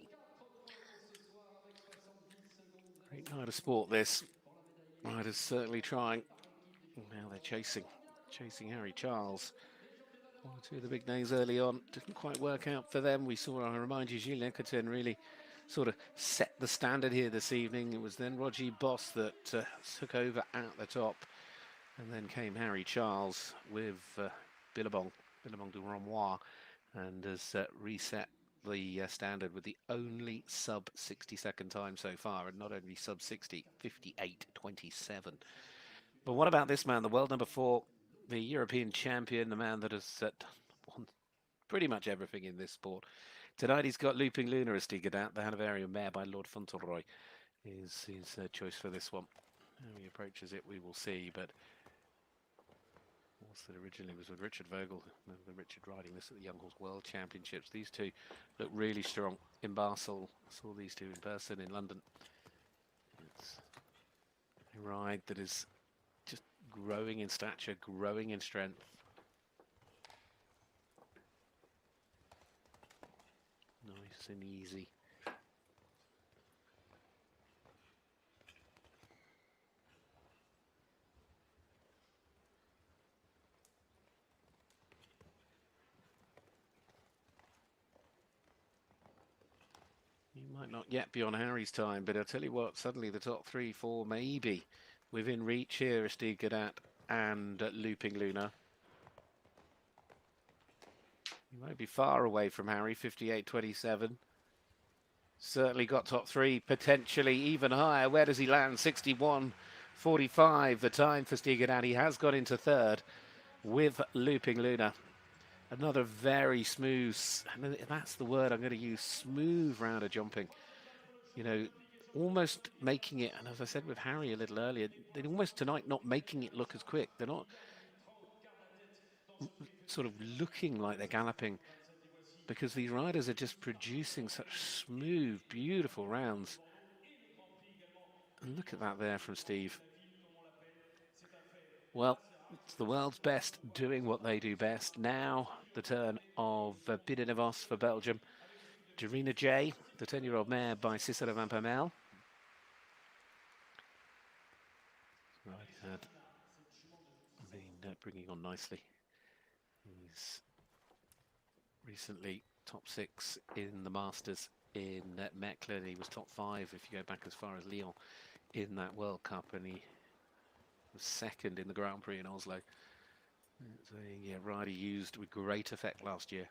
Great night of sport, this. Riders certainly trying. Now they're chasing Harry Charles. One or two of the big names early on. Didn't quite work out for them. We saw, I remind you, Julien Anquetin really sort of set the standard here this evening. It was then Roger Bost that took over at the top. And then came Harry Charles with Billabong du Romois, and has reset the standard with the only sub 60-second time so far, and not only sub 60, 58.27. But what about this man, the world number 4, the European champion, the man that has won pretty much everything in this sport. Tonight he's got Looping Luna as Stigadat, the Hanoverian mare by Lord Fauntleroy is his choice for this one. How he approaches it, we will see, but horse that originally was with Richard Vogel. Remember Richard riding this at the Young Horse World Championships. These two look really strong in Basel. I saw these two in person in London. It's a ride that is just growing in stature, growing in strength. Nice and easy. You might not yet be on Harrie's time, but I'll tell you what, suddenly the top 3, 4 maybe within reach here, Steve Gadat and Looping Luna. You might be far away from Harrie, 58.27. Certainly got top 3, potentially even higher. Where does he land? 61.45, the time for Steve Gadat. He has got into third with Looping Luna. Another very smooth, that's the word I'm going to use, smooth round of jumping. You know, almost making it, and as I said with Harrie a little earlier, they're almost tonight not making it look as quick. They're not sort of looking like they're galloping, because these riders are just producing such smooth, beautiful rounds. And look at that there from Steve. Well, it's the world's best doing what they do best. Now the turn of Pieter Devos for Belgium. Jarina J, the 10-year-old mare by Cicero Van Permel. Right, had been bringing on nicely. He's recently top 6 in the Masters in Mechlin. He was top 5 if you go back as far as Lyon in that World Cup, and he was second in the Grand Prix in Oslo. It's a rider used with great effect last year.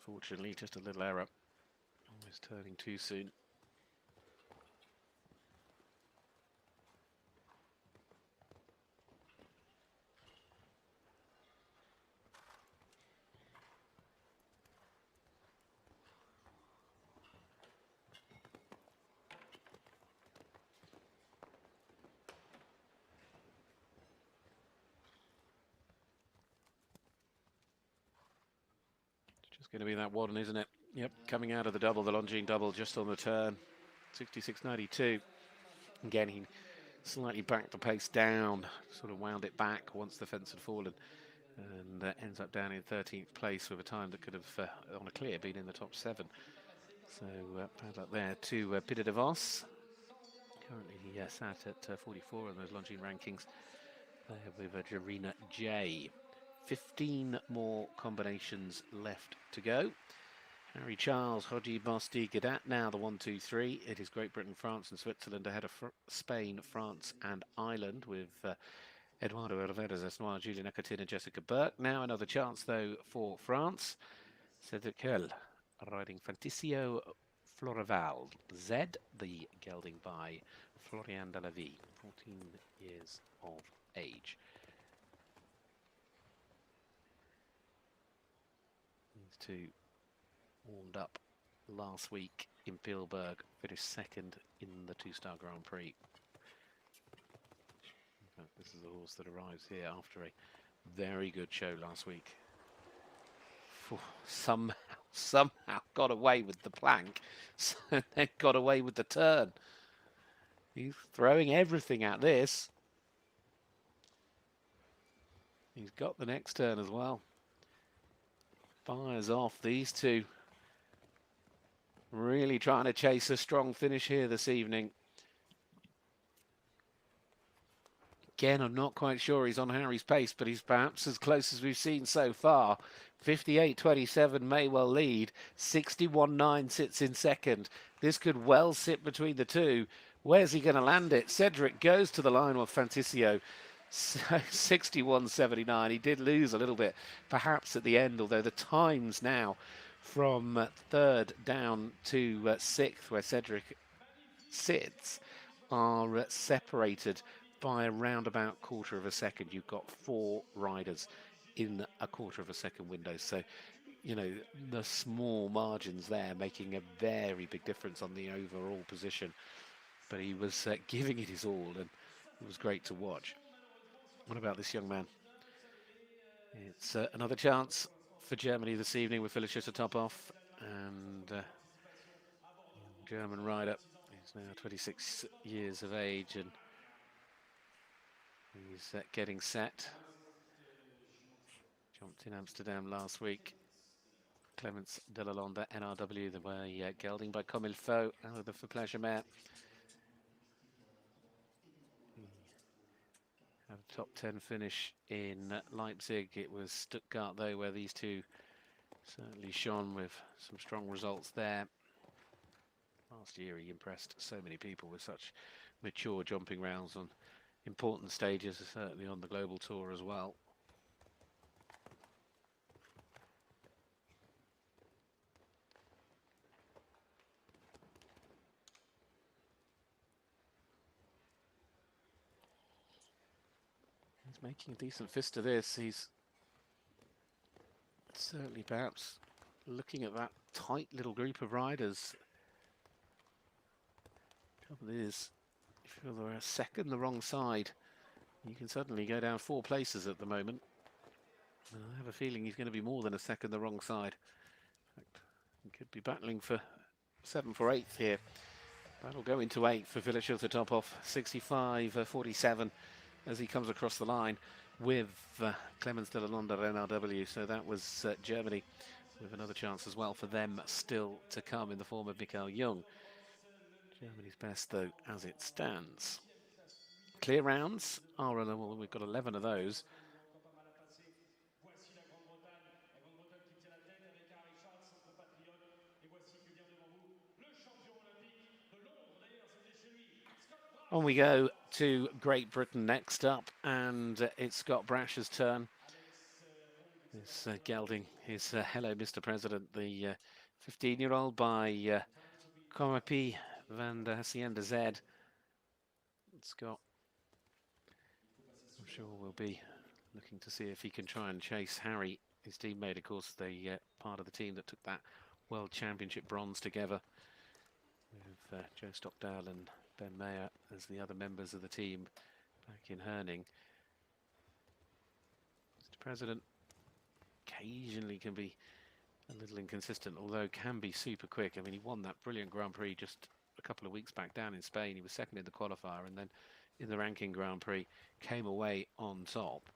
Unfortunately, just a little error. Almost turning too soon. Just going to be that one, isn't it? Yep, coming out of the double, the Longines double, just on the turn. 66.92. Again, he slightly backed the pace down, sort of wound it back once the fence had fallen, and ends up down in 13th place with a time that could have, on a clear, been in the top 7. So, bad luck there to Pieter Devos. Currently, he sat at 44 on those Longines rankings. There with Jarina J. 15 more combinations left to go. Harrie Charles, Hodgie, Bosti, Gadat now the 1, 2, 3. It is Great Britain, France and Switzerland ahead of Spain, France and Ireland with Eduardo, Alvarez, Aznar, Julien Anquetin and Jessica Burke. Now another chance though for France. Cedric Hurel riding Fantasio Florival. Z, the gelding by Florian de Levy, 14 years of age. These two warmed up last week in Spielberg, finished second in the 2-star Grand Prix. In fact, this is the horse that arrives here after a very good show last week. Somehow got away with the plank, so then got away with the turn. He's throwing everything at this. He's got the next turn as well. Fires off these two. Really trying to chase a strong finish here this evening. Again, I'm not quite sure he's on Harrie's pace, but he's perhaps as close as we've seen so far. 58.27 may well lead. 61.9 sits in second. This could well sit between the two. Where's he going to land it? Cedric goes to the line with Fantasio. 61.79. He did lose a little bit, perhaps at the end, although the times now from third down to sixth, where Cedric sits are separated by around about quarter of a second. You've got 4 riders in a quarter of a second window. So, you know, the small margins there making a very big difference on the overall position. But he was giving it his all, and it was great to watch. What about this young man? It's another chance for Germany this evening with Philipp to top off, and German rider. He's now 26 years of age, and he's getting set. Jumped in Amsterdam last week. Clemens de la Londe, NRW, the way gelding by Comme il faut out of the For Pleasure mare. Had a top 10 finish in Leipzig. It was Stuttgart, though, where these two certainly shone with some strong results there. Last year he impressed so many people with such mature jumping rounds on important stages, certainly on the global tour as well. He's making a decent fist of this. He's certainly perhaps looking at that tight little group of riders. Trouble is, if you're a second the wrong side, you can suddenly go down 4 places at the moment. And I have a feeling he's going to be more than a second the wrong side. In fact, he could be battling for 7th or 8th here. That'll go into 8th for Philipp to top off 65.47 as he comes across the line with Clemens de la Londe NRW. So that was Germany, with another chance as well for them still to come in the form of Michael Jung. Germany's best, though, as it stands. Clear rounds are, well, we've got 11 of those. On we go to Great Britain next up, and it's Scott Brash's turn. This gelding is Hello Mr. President, the 15-year-old by Comapi van de Hacienda Z. Scott, I'm sure we'll be looking to see if he can try and chase Harrie, his teammate, of course, the part of the team that took that World Championship bronze together, with Joe Stockdale and Ben Mayer as the other members of the team back in Herning. Mr. President occasionally can be a little inconsistent, although can be super quick. I mean, he won that brilliant Grand Prix just a couple of weeks back down in Spain. He was second in the qualifier, and then in the ranking Grand Prix came away on top.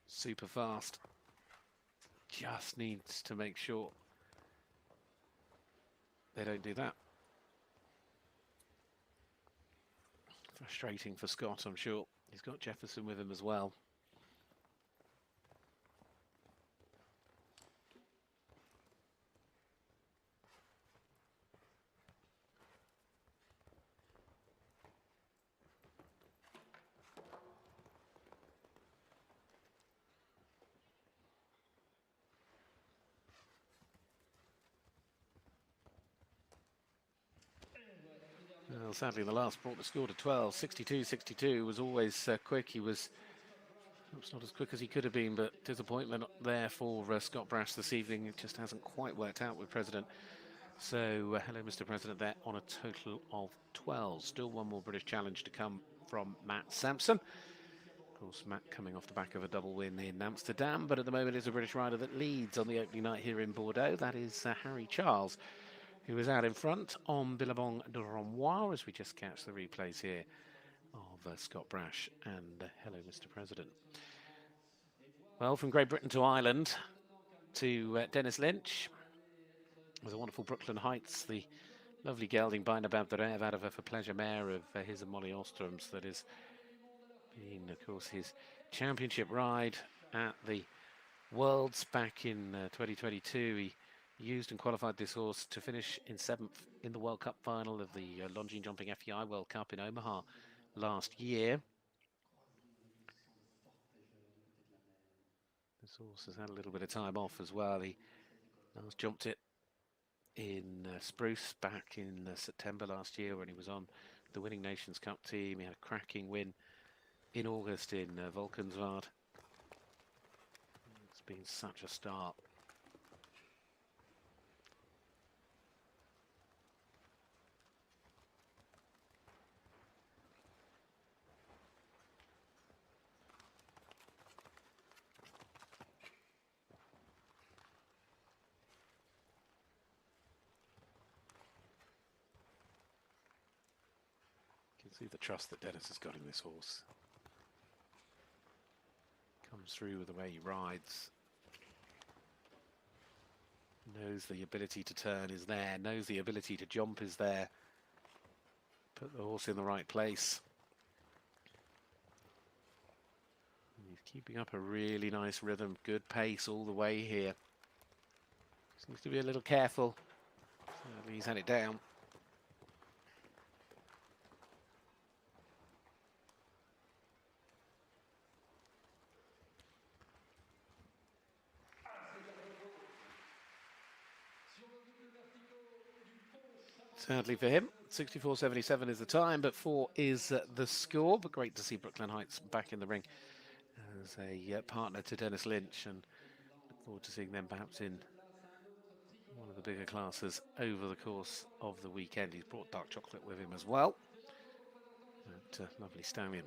Super fast. Just needs to make sure they don't do that. Frustrating for Scott, I'm sure. He's got Jefferson with him as well. Well, sadly, the last brought the score to 12. 62-62 was always quick. He was perhaps not as quick as he could have been, but disappointment there for Scott Brash this evening. It just hasn't quite worked out with President. So, hello, Mr. President, there on a total of 12. Still one more British challenge to come from Matt Sampson. Of course, Matt coming off the back of a double win in Amsterdam, but at the moment is a British rider that leads on the opening night here in Bordeaux. That is Harrie Charles, who is out in front on Billabong de Romois, as we just catch the replays here of Scott Brash and hello, Mr. President. Well, from Great Britain to Ireland to Denis Lynch with a wonderful Brooklyn Heights, the lovely gelding by Nabab the Rev out of a For Pleasure mare of his and Molly Ostrom's that has been, of course, his championship ride at the Worlds back in 2022. He used and qualified this horse to finish in 7th in the World Cup final of the Longines Jumping FEI World Cup in Omaha last year. This horse has had a little bit of time off as well. He last jumped it in Spruce back in September last year when he was on the winning Nations Cup team. He had a cracking win in August in Valkenswaard. It's been such a start. See the trust that Denis has got in this horse. Comes through with the way he rides. Knows the ability to turn is there. Knows the ability to jump is there. Put the horse in the right place. And he's keeping up a really nice rhythm. Good pace all the way here. Seems to be a little careful. He's had it down. Sadly for him, 64.77 is the time, but 4 is the score. But great to see Brooklyn Heights back in the ring as a partner to Denis Lynch, and look forward to seeing them perhaps in one of the bigger classes over the course of the weekend. He's brought dark chocolate with him as well. But, lovely stallion.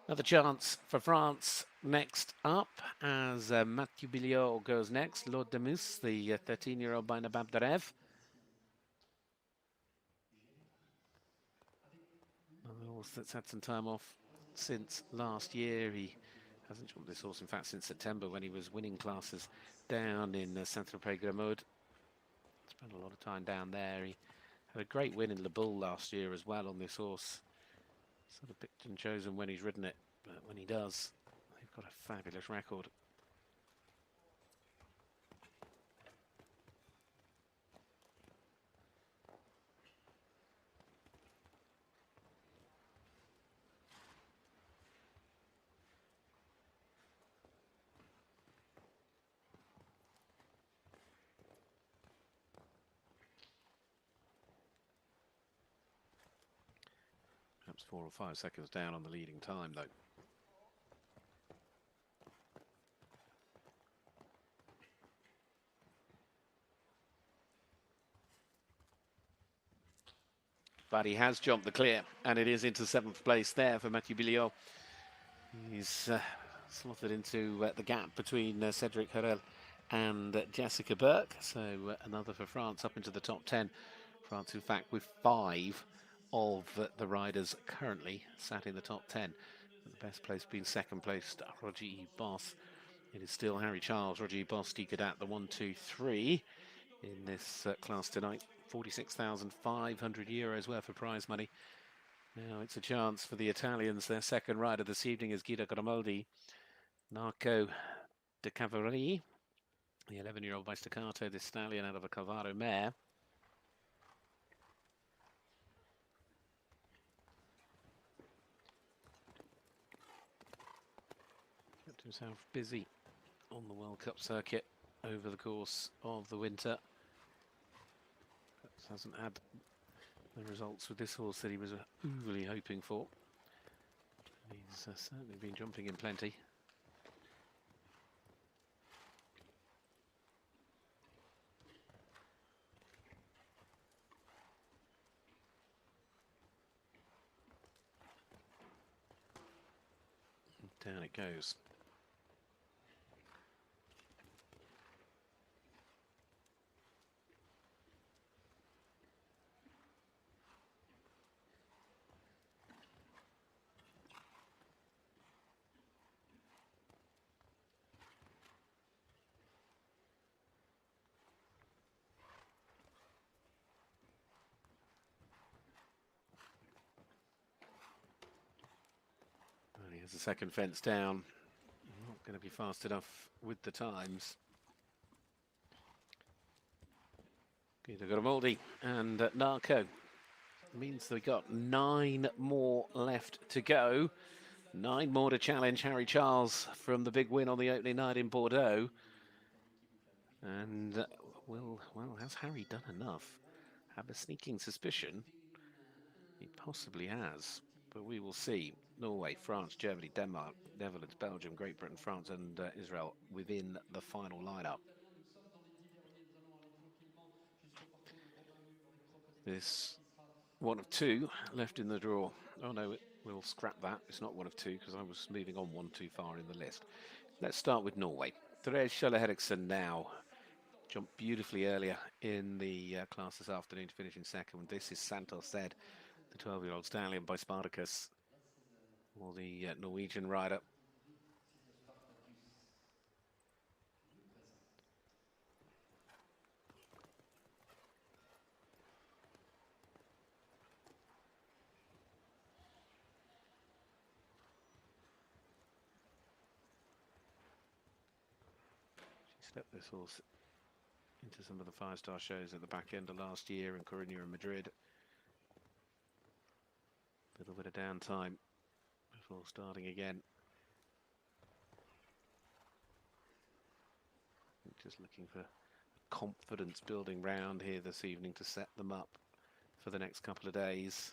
Another chance for France next up as Mathieu Billot goes next. Lord Demus, the 13-year-old by Nabab Darev. Another horse that's had some time off since last year. He hasn't jumped this horse, in fact, since September when he was winning classes down in Saint-Tropez-Gremaud. Spent a lot of time down there. He had a great win in Le Boule last year as well on this horse. Sort of picked and chosen when he's ridden it, but when he does, they've got a fabulous record. Perhaps 4 or 5 seconds down on the leading time, though. But he has jumped the clear, and it is into 7th place there for Mathieu Billot. He's slotted into the gap between Cedric Hurel and Jessica Burke. So another for France up into the top 10. France, in fact, with 5 of the riders currently sat in the top 10. The best place being second place, Rodrigo Bost. It is still Harry Charles, Rodrigo Bost, Cadet, the 1, 2, 3 in this class tonight. 46,500 euros worth of prize money. Now it's a chance for the Italians. Their second rider this evening is Guido Grimaldi. Narco de Cavalieri, the 11-year-old by Staccato, this stallion out of a Calvaro mare. Kept himself busy on the World Cup circuit over the course of the winter. Perhaps hasn't had the results with this horse that he was overly hoping for. He's certainly been jumping in plenty. And down it goes. Here's the second fence down. Not going to be fast enough with the times. Guido Grimaldi and Narco. Means they've got 9 more left to go. 9 more to challenge Harry Charles from the big win on the opening night in Bordeaux. And Well, has Harrie done enough? Have a sneaking suspicion he possibly has, but we will see. Norway, France, Germany, Denmark, Netherlands, Belgium, Great Britain, France and Israel within the final lineup. This one of two left in the draw. Oh no, we'll scrap that. It's not one of two because I was moving on one too far in the list. Let's start with Norway. Therese Schøller Henriksen now jumped beautifully earlier in the class this afternoon to finish in second. This is Santos Said, the 12-year-old stallion by Spartacus, or the Norwegian rider. She stepped this horse into some of the five-star shows at the back end of last year in Coruña and Madrid. A little bit of downtime before starting again. Just looking for confidence building round here this evening to set them up for the next couple of days.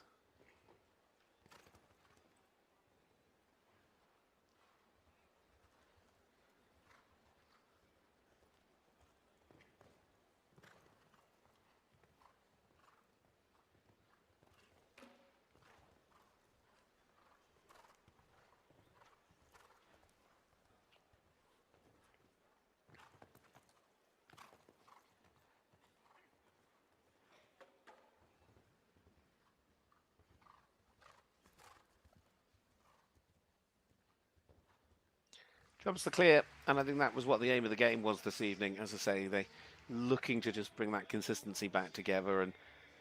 Jumps the clear, and I think that was what the aim of the game was this evening. As I say, they looking to just bring that consistency back together, and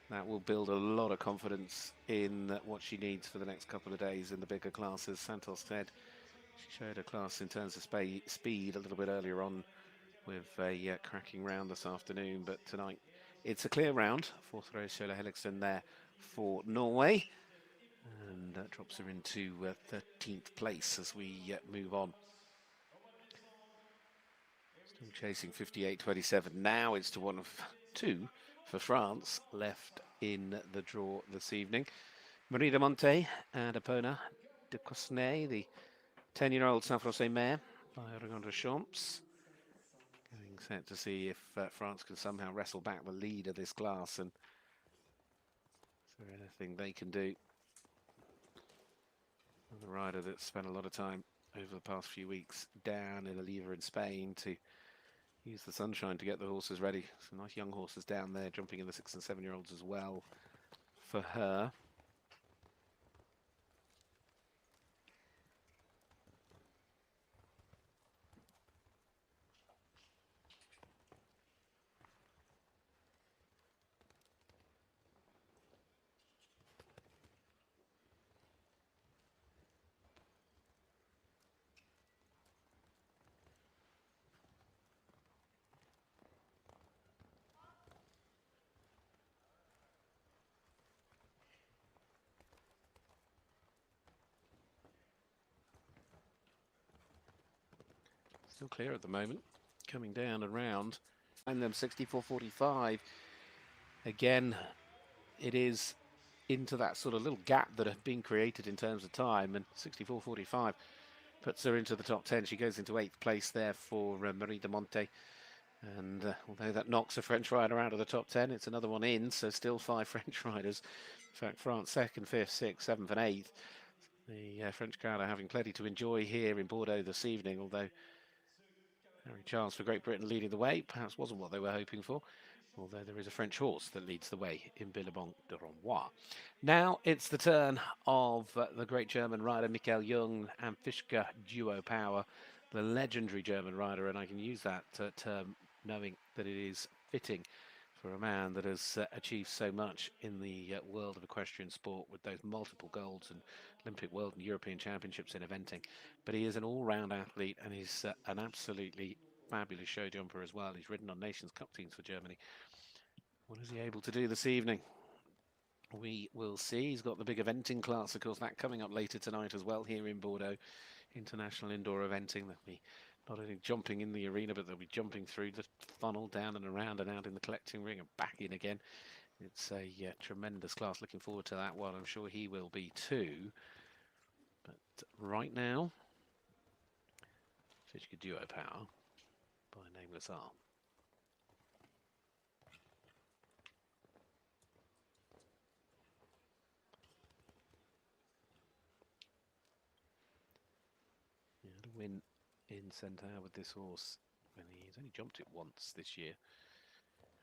that will build a lot of confidence in what she needs for the next couple of days in the bigger classes. Santos said she showed her class in terms of speed a little bit earlier on with a cracking round this afternoon, but tonight it's a clear round for Therese Schøller Henriksen there for Norway, and that drops her into 13th place as we move on. Still chasing 58.27. Now it's to one of two for France left in the draw this evening. Marie de Monte and Epona de Cosnay, the 10-year-old Saint-Français mare by Rodrigo Champs. Getting set to see if France can somehow wrestle back the lead of this class, and is there anything they can do? The rider that spent a lot of time over the past few weeks down in Oliva in Spain to use the sunshine to get the horses ready. Some nice young horses down there, jumping in the 6- and 7-year-olds as well for her. Still clear at the moment, coming down and round. And them 64.45. Again, it is into that sort of little gap that had been created in terms of time, and 64.45 puts her into the top 10. She goes into 8th place there for Marie de Monte. And although that knocks a French rider out of the top 10, it's another one in, so still 5 French riders. In fact, France 2nd, 5th, 6th, 7th and 8th. The French crowd are having plenty to enjoy here in Bordeaux this evening, although Harry Charles for Great Britain leading the way perhaps wasn't what they were hoping for, although there is a French horse that leads the way in Billabong de Renoir. Now it's the turn of the great German rider Michael Jung and Fischke Duo Power, the legendary German rider, and I can use that term knowing that it is fitting for a man that has achieved so much in the world of equestrian sport with those multiple golds and Olympic, World and European Championships in eventing. But he is an all-round athlete, and he's an absolutely fabulous show jumper as well. He's ridden on Nations Cup teams for Germany. What is he able to do this evening? We will see. He's got the big eventing class, of course, that coming up later tonight as well here in Bordeaux. International Indoor Eventing. There'll be not only jumping in the arena, but they'll be jumping through the funnel, down and around and out in the collecting ring and back in again. It's a tremendous class. Looking forward to that one. I'm sure he will be too. But right now, Fishka Duo Power by Nameless R. Yeah, to win in Centaur with this horse, and he's only jumped it once this year.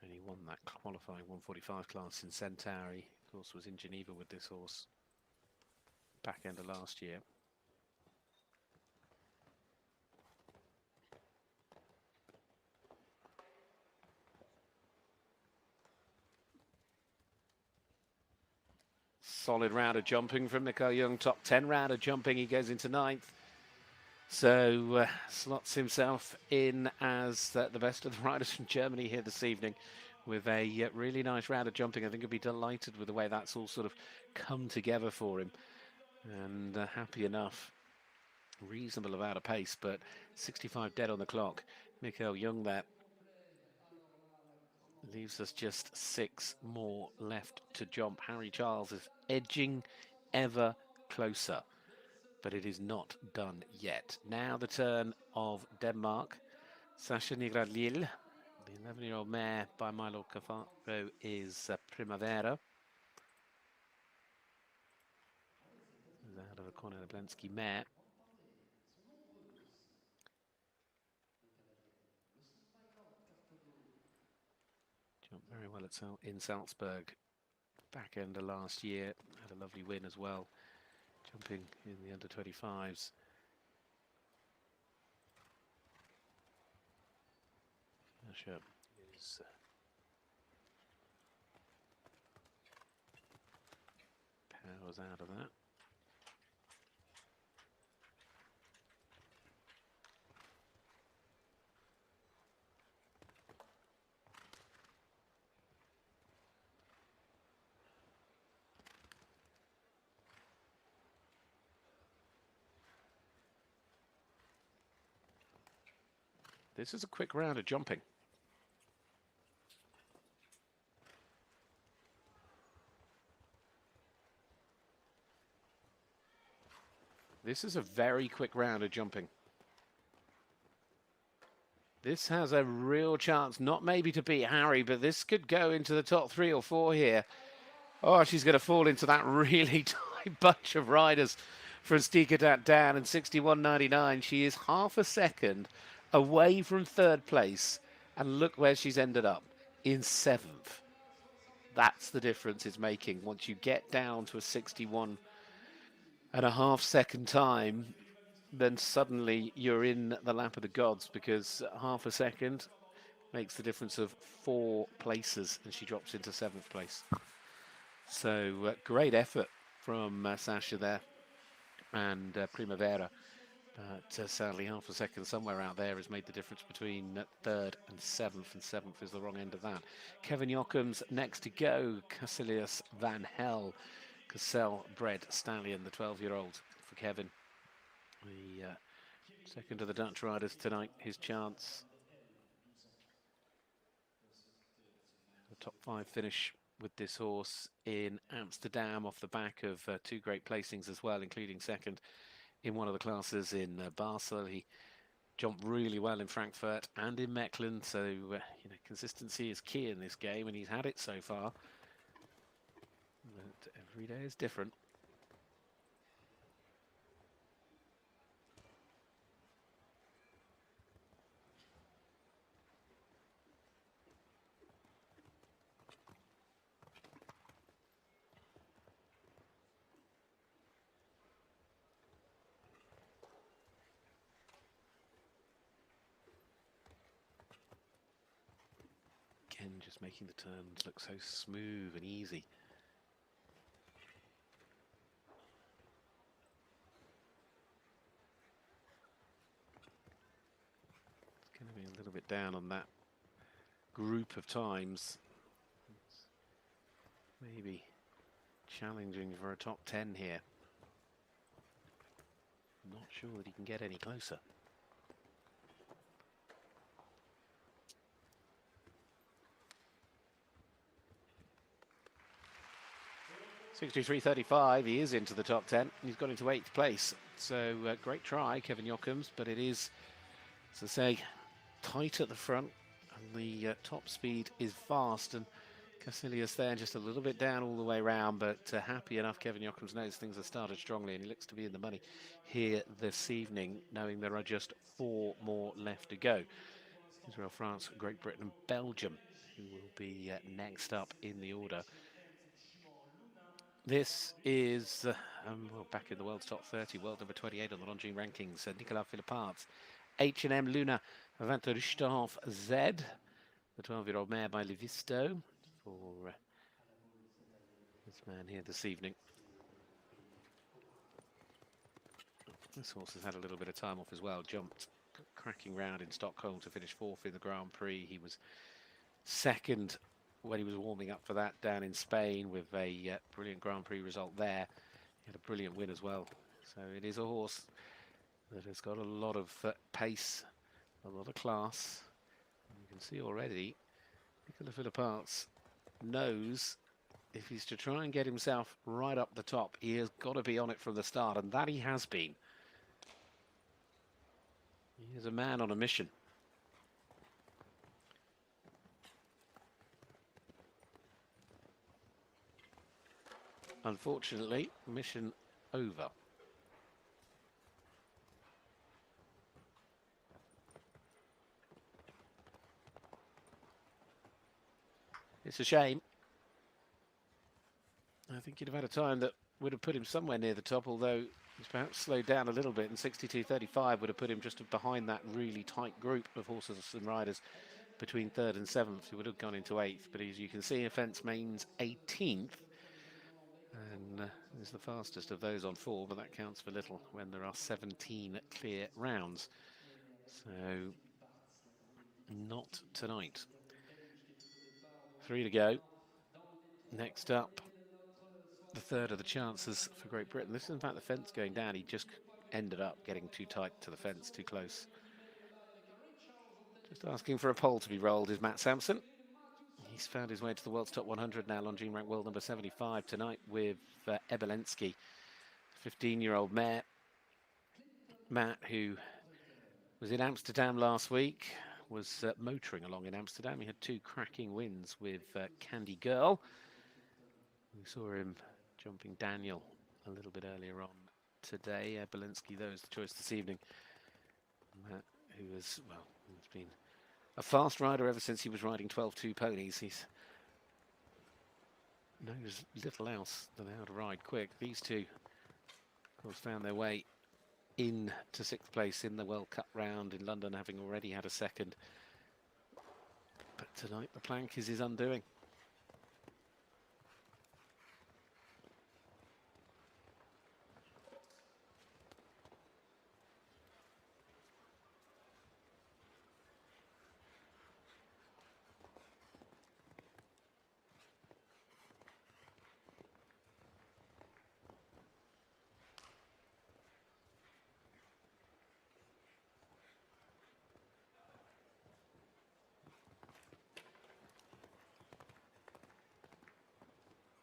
And he won that qualifying 145 class in Centaur. He, of course, was in Geneva with this horse back end of last year. Solid round of jumping from Mikael Jung, top 10 round of jumping. He goes into 9th. So slots himself in as the best of the riders from Germany here this evening with a really nice round of jumping. I think he'll be delighted with the way that's all sort of come together for him. And happy enough. Reasonable amount of pace, but 65 dead on the clock. Mikael Jung there. Leaves us just 6 more left to jump. Harry Charles is edging ever closer, but it is not done yet. Now the turn of Denmark. Sasha Nigradlil, the 11-year-old mare by Milo Cafaro, is Primavera. Out of a Cornel Blensky mare. Jumped very well in Salzburg back end of last year. Had a lovely win as well, jumping in the under-25s. Sasha is powers out of that. This is a quick round of jumping. This is a very quick round of jumping. This has a real chance, not maybe to beat Harry, but this could go into the top 3 or 4 here. Oh, she's going to fall into that really tight bunch of riders from Stikedat down in 61.99. She is half a second away from 3rd place, and look where she's ended up, in 7th. That's the difference it's making. Once you get down to a 61.5 second time, then suddenly you're in the lap of the gods, because half a second makes the difference of 4 places, and she drops into 7th place. So great effort from Sasha there and Primavera. But sadly, half a second somewhere out there has made the difference between 3rd and 7th, and 7th is the wrong end of that. Kevin Jocham's next to go. Cassilius Van Hel, Cassel-bred stallion, the 12-year-old for Kevin. The second of the Dutch riders tonight, his chance. The top 5 finish with this horse in Amsterdam off the back of 2 great placings as well, including second in one of the classes in Basel. He jumped really well in Frankfurt and in Mechlin, so you know, consistency is key in this game, and he's had it so far. But every day is different. Just making the turns look so smooth and easy. It's going to be a little bit down on that group of times. It's maybe challenging for a top 10 here. Not sure that he can get any closer. 63.35, he is into the top 10. He's got into 8th place. So great try, Kevin Jochems, but it is, as I say, tight at the front. And the top speed is fast. And Casillas there just a little bit down all the way around, but happy enough. Kevin Jochems knows things have started strongly, and he looks to be in the money here this evening, knowing there are just 4 more left to go. Israel, France, Great Britain and Belgium, who will be next up in the order. This is, well, back in the world's top 30, world number 28 on the Longines rankings. Nicola Philippaerts, H&M Luna, 20 Richthof Z, the 12-year-old mare by Levisto for this man here this evening. This horse has had a little bit of time off as well. Jumped cracking round in Stockholm to finish 4th in the Grand Prix. He was 2nd when he was warming up for that down in Spain with a brilliant Grand Prix result there. He had a brilliant win as well. So it is a horse that has got a lot of pace, a lot of class. And you can see already Nicola Philippaerts knows if he's to try and get himself right up the top, he has got to be on it from the start, and that he has been. He is a man on a mission. Unfortunately, mission over. It's a shame. I think he'd have had a time that would have put him somewhere near the top, although he's perhaps slowed down a little bit, and 62.35 would have put him just behind that really tight group of horses and riders between 3rd and 7th. He would have gone into 8th, but as you can see, Fence Main's 18th, and is the fastest of those on 4, but that counts for little when there are 17 clear rounds. So, not tonight. 3 to go. Next up, the third of the chances for Great Britain. This is in fact the fence going down. He just ended up getting too tight to the fence, too close. Just asking for a pole to be rolled is Matt Sampson. He's found his way to the world's top 100 now, Longines rank world number 75 tonight with Ebelensky, 15-year-old mare. Matt, who was in Amsterdam last week, was motoring along in Amsterdam. He had 2 cracking wins with Candy Girl. We saw him jumping Daniel a little bit earlier on today. Ebelensky, though, is the choice this evening. Matt, who has, well, he's been a fast rider ever since he was riding 12-2 ponies. He's knows little else than how to ride quick. These two, of course, found their way into 6th place in the World Cup round in London, having already had a 2nd. But tonight the plank is his undoing.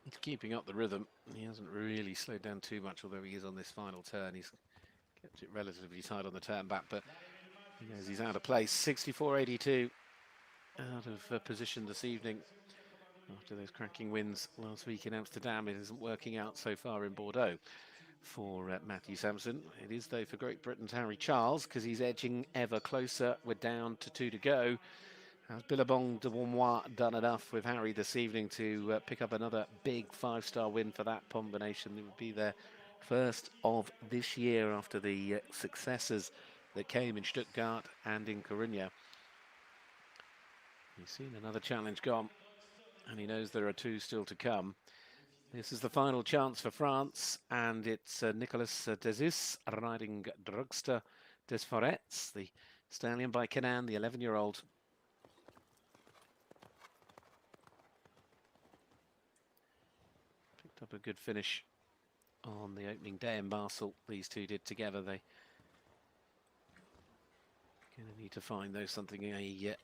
He's keeping up the rhythm. He hasn't really slowed down too much, although he is on this final turn. He's kept it relatively tight on the turn back, but he knows he's out of place. 64.82 out of position this evening. After those cracking wins last week in Amsterdam, it isn't working out so far in Bordeaux for Matthew Sampson. It is, though, for Great Britain's Harry Charles, because he's edging ever closer. We're down to 2 to go. Has Billabong de Beaumois done enough with Harry this evening to pick up another big 5-star win for that combination? It would be their first of this year after the successes that came in Stuttgart and in Coruña. He's seen another challenge gone, and he knows there are 2 still to come. This is the final chance for France, and it's Nicolas Deseuzes riding Drugster des Forêts, the stallion by Khner, the 11-year-old. Picked up a good finish on the opening day in Basel. These 2 did together. They going to need to find, though, something a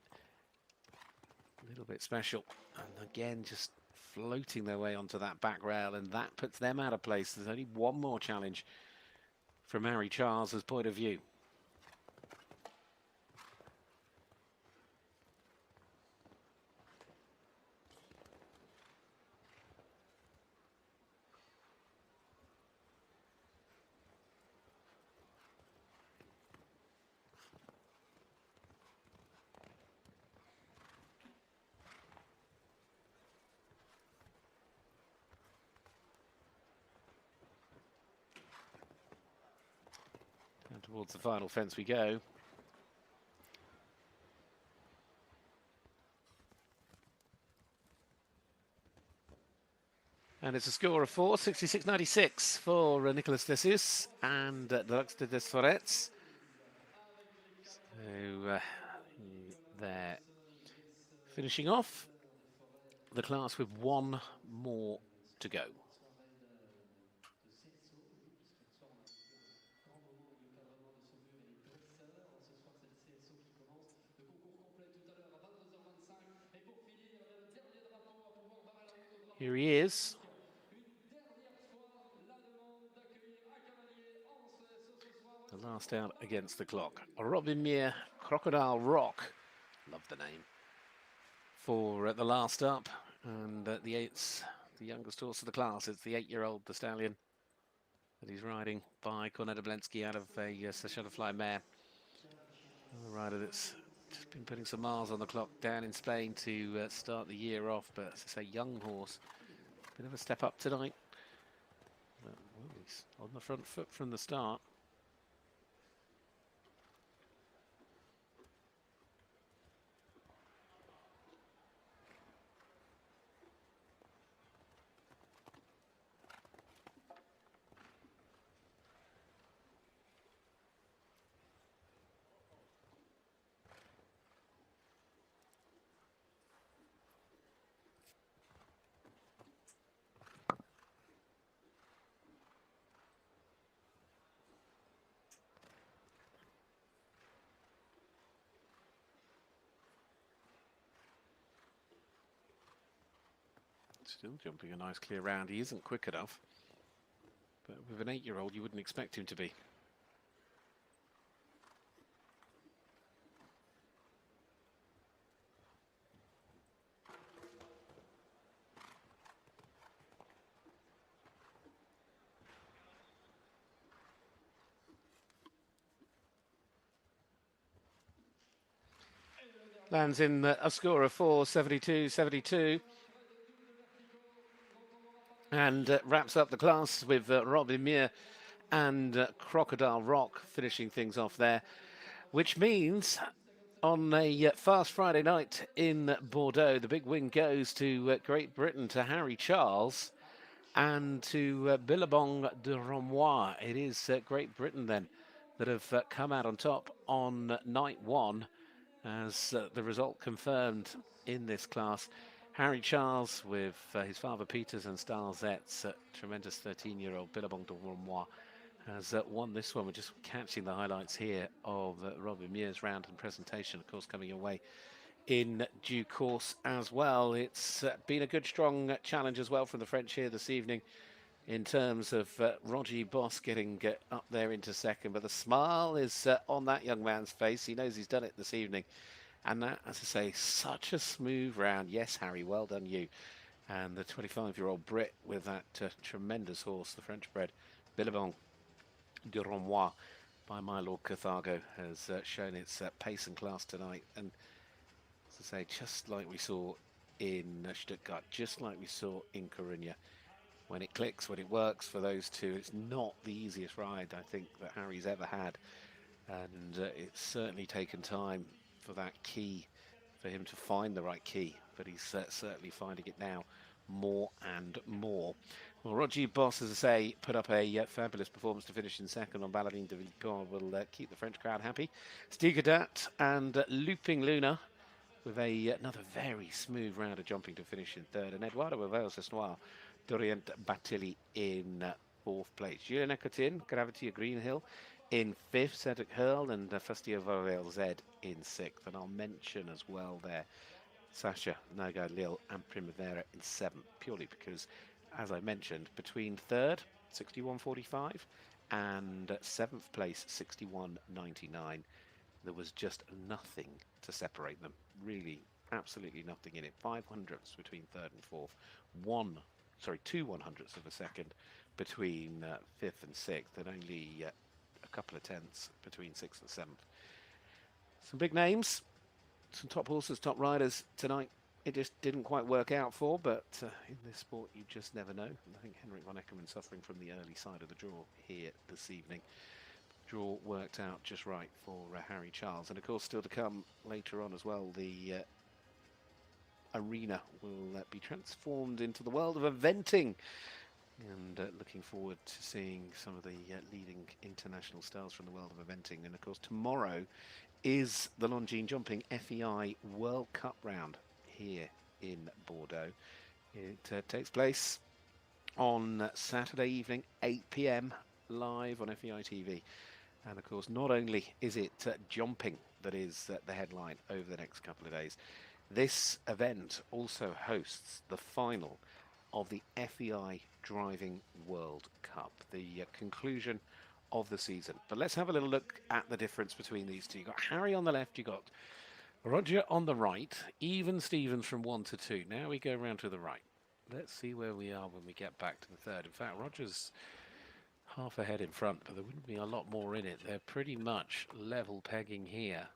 little bit special. And again, just floating their way onto that back rail, and that puts them out of place. There's only one more challenge from Harrie Charles' point of view. Towards the final fence we go. And it's a score of 4-66-96 for Nicolas Deseuzes and Deluxe de Swartz. So they're finishing off the class with one more to go. Here he is. The last out against the clock. Robin Crocodile Rock. Love the name. For the last up. And the youngest horse of the class. It's the 8-year-old, the stallion, that he's riding by Corneta Blensky out of a Shutterfly mare. A rider that's just been putting some miles on the clock down in Spain to start the year off, but as I say, young horse. Bit of a step up tonight. But, well, he's on the front foot from the start. Still jumping a nice clear round. He isn't quick enough, but with an 8-year-old you wouldn't expect him to be. Lands in a score of 4-72-72. And wraps up the class with Robin Mir and Crocodile Rock finishing things off there. Which means on a fast Friday night in Bordeaux, the big win goes to Great Britain, to Harrie Charles and to Billabong de Romois. It is Great Britain then that have come out on top on night one, as the result confirmed in this class. Harrie Charles with his father Peters and Star Zet's tremendous 13-year-old Billabong de Romois has won this one. We're just catching the highlights here of Robin Mir's round and presentation, of course, coming away in due course as well. It's been a good, strong challenge as well from the French here this evening in terms of Roger Bost getting up there into second. But the smile is on that young man's face. He knows he's done it this evening. And that, as I say, such a smooth round. Yes, Harrie, well done you. And the 25-year-old Brit with that tremendous horse, the French-bred Billabong de Romois by my Lord Carthago, has shown its pace and class tonight. And as I say, just like we saw in Stuttgart, just like we saw in Coruña, when it clicks, when it works for those two, it's not the easiest ride, I think, that Harrie's ever had. And it's certainly taken time for that key, for him to find the right key, but he's certainly finding it now more and more. Well, Roger Bost, as I say, put up a fabulous performance to finish in second on Balladine de Villepin, will keep the French crowd happy. Stigadat and Looping Luna with another very smooth round of jumping to finish in third, and Eduardo Aveos Noir, Dorient Batilli in fourth place. Julien Anquetin, Gravity of Greenhill in fifth, Cedric Hurel and Fastio Varel Z in sixth. And I'll mention as well there Sasha, Naga, Lille and Primavera in 7th, purely because, as I mentioned, between 3rd, 61.45, and 7th place, 61.99, there was just nothing to separate them. Really, absolutely nothing in it. 500ths between 3rd and 4th, 2 100ths of a second between 5th and 6th, and only a couple of tenths between 6th and 7th. Some big names, some top horses, top riders tonight. It just didn't quite work out for, but in this sport you just never know. And I think Henrik von Eckermann suffering from the early side of the draw here this evening. Draw worked out just right for Harry Charles, and of course still to come later on as well, the arena will be transformed into the world of eventing, and looking forward to seeing some of the leading international stars from the world of eventing. And of course tomorrow is the Longines Jumping FEI World Cup round here in Bordeaux. It takes place on Saturday evening, 8 p.m, live on FEI TV. And of course, not only is it jumping that is the headline over the next couple of days, this event also hosts the final of the FEI Driving World Cup, the conclusion of the season. But let's have a little look at the difference between these two. You've got Harrie on the left, you've got Roger on the right, even Stevens from 1 to 2. Now we go round to the right. Let's see where we are when we get back to the 3rd. In fact, Roger's half ahead in front, but there wouldn't be a lot more in it. They're pretty much level pegging here.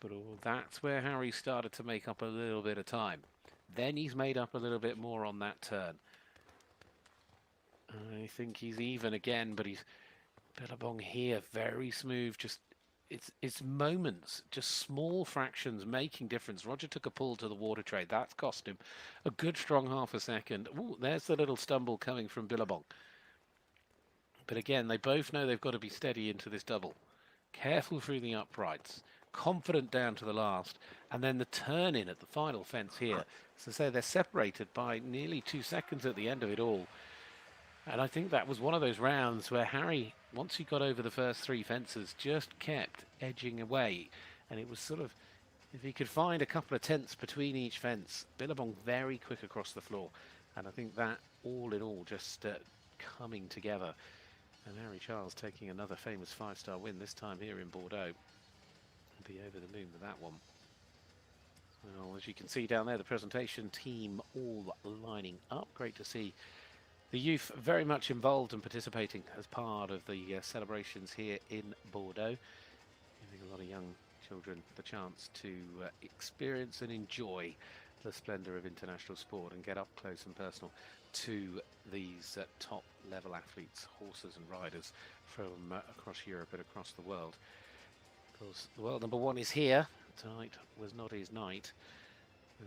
But that's where Harrie started to make up a little bit of time. Then he's made up a little bit more on that turn. I think he's even again, but he's Billabong here, very smooth. Just it's moments, just small fractions making difference. Roger took a pull to the water trade. That's cost him a good strong half a second. Ooh, there's the little stumble coming from Billabong. But again, they both know they've got to be steady into this double. Careful through the uprights. Confident down to the last. And then the turn in at the final fence here. As I say, they're separated by nearly 2 seconds at the end of it all. And I think that was one of those rounds where Harrie, once he got over the first 3 fences, just kept edging away. And it was sort of, if he could find a couple of tenths between each fence, Billabong very quick across the floor. And I think that, all in all, just coming together. And Harrie Charles taking another famous 5-star win, this time here in Bordeaux. Be over the moon with that one. Well, as you can see down there, the presentation team all lining up. Great to see the youth very much involved and participating as part of the celebrations here in Bordeaux, giving a lot of young children the chance to experience and enjoy the splendour of international sport and get up close and personal to these top level athletes, horses and riders from across Europe and across the world. Of course, the world number 1 is here. Tonight was not his night.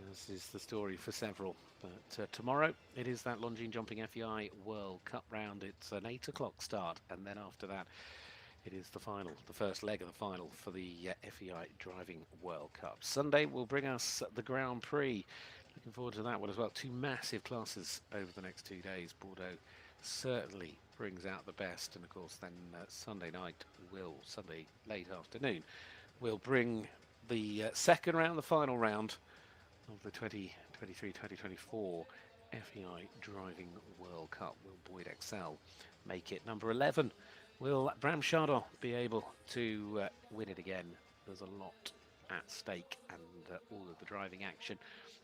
This is the story for several. But tomorrow it is that Longines Jumping FEI World Cup round. It's an 8 o'clock start, and then after that it is the final, the first leg of the final for the FEI Driving World Cup. Sunday will bring us the Grand Prix. Looking forward to that one as well. 2 massive classes over the next 2 days. Bordeaux certainly brings out the best, and of course then Sunday late afternoon, will bring the second round, the final round of the 2023-2024 FEI Driving World Cup. Will Boyd Excel make it? Number 11, will Bram Chardon be able to win it again? There's a lot at stake, and all of the driving action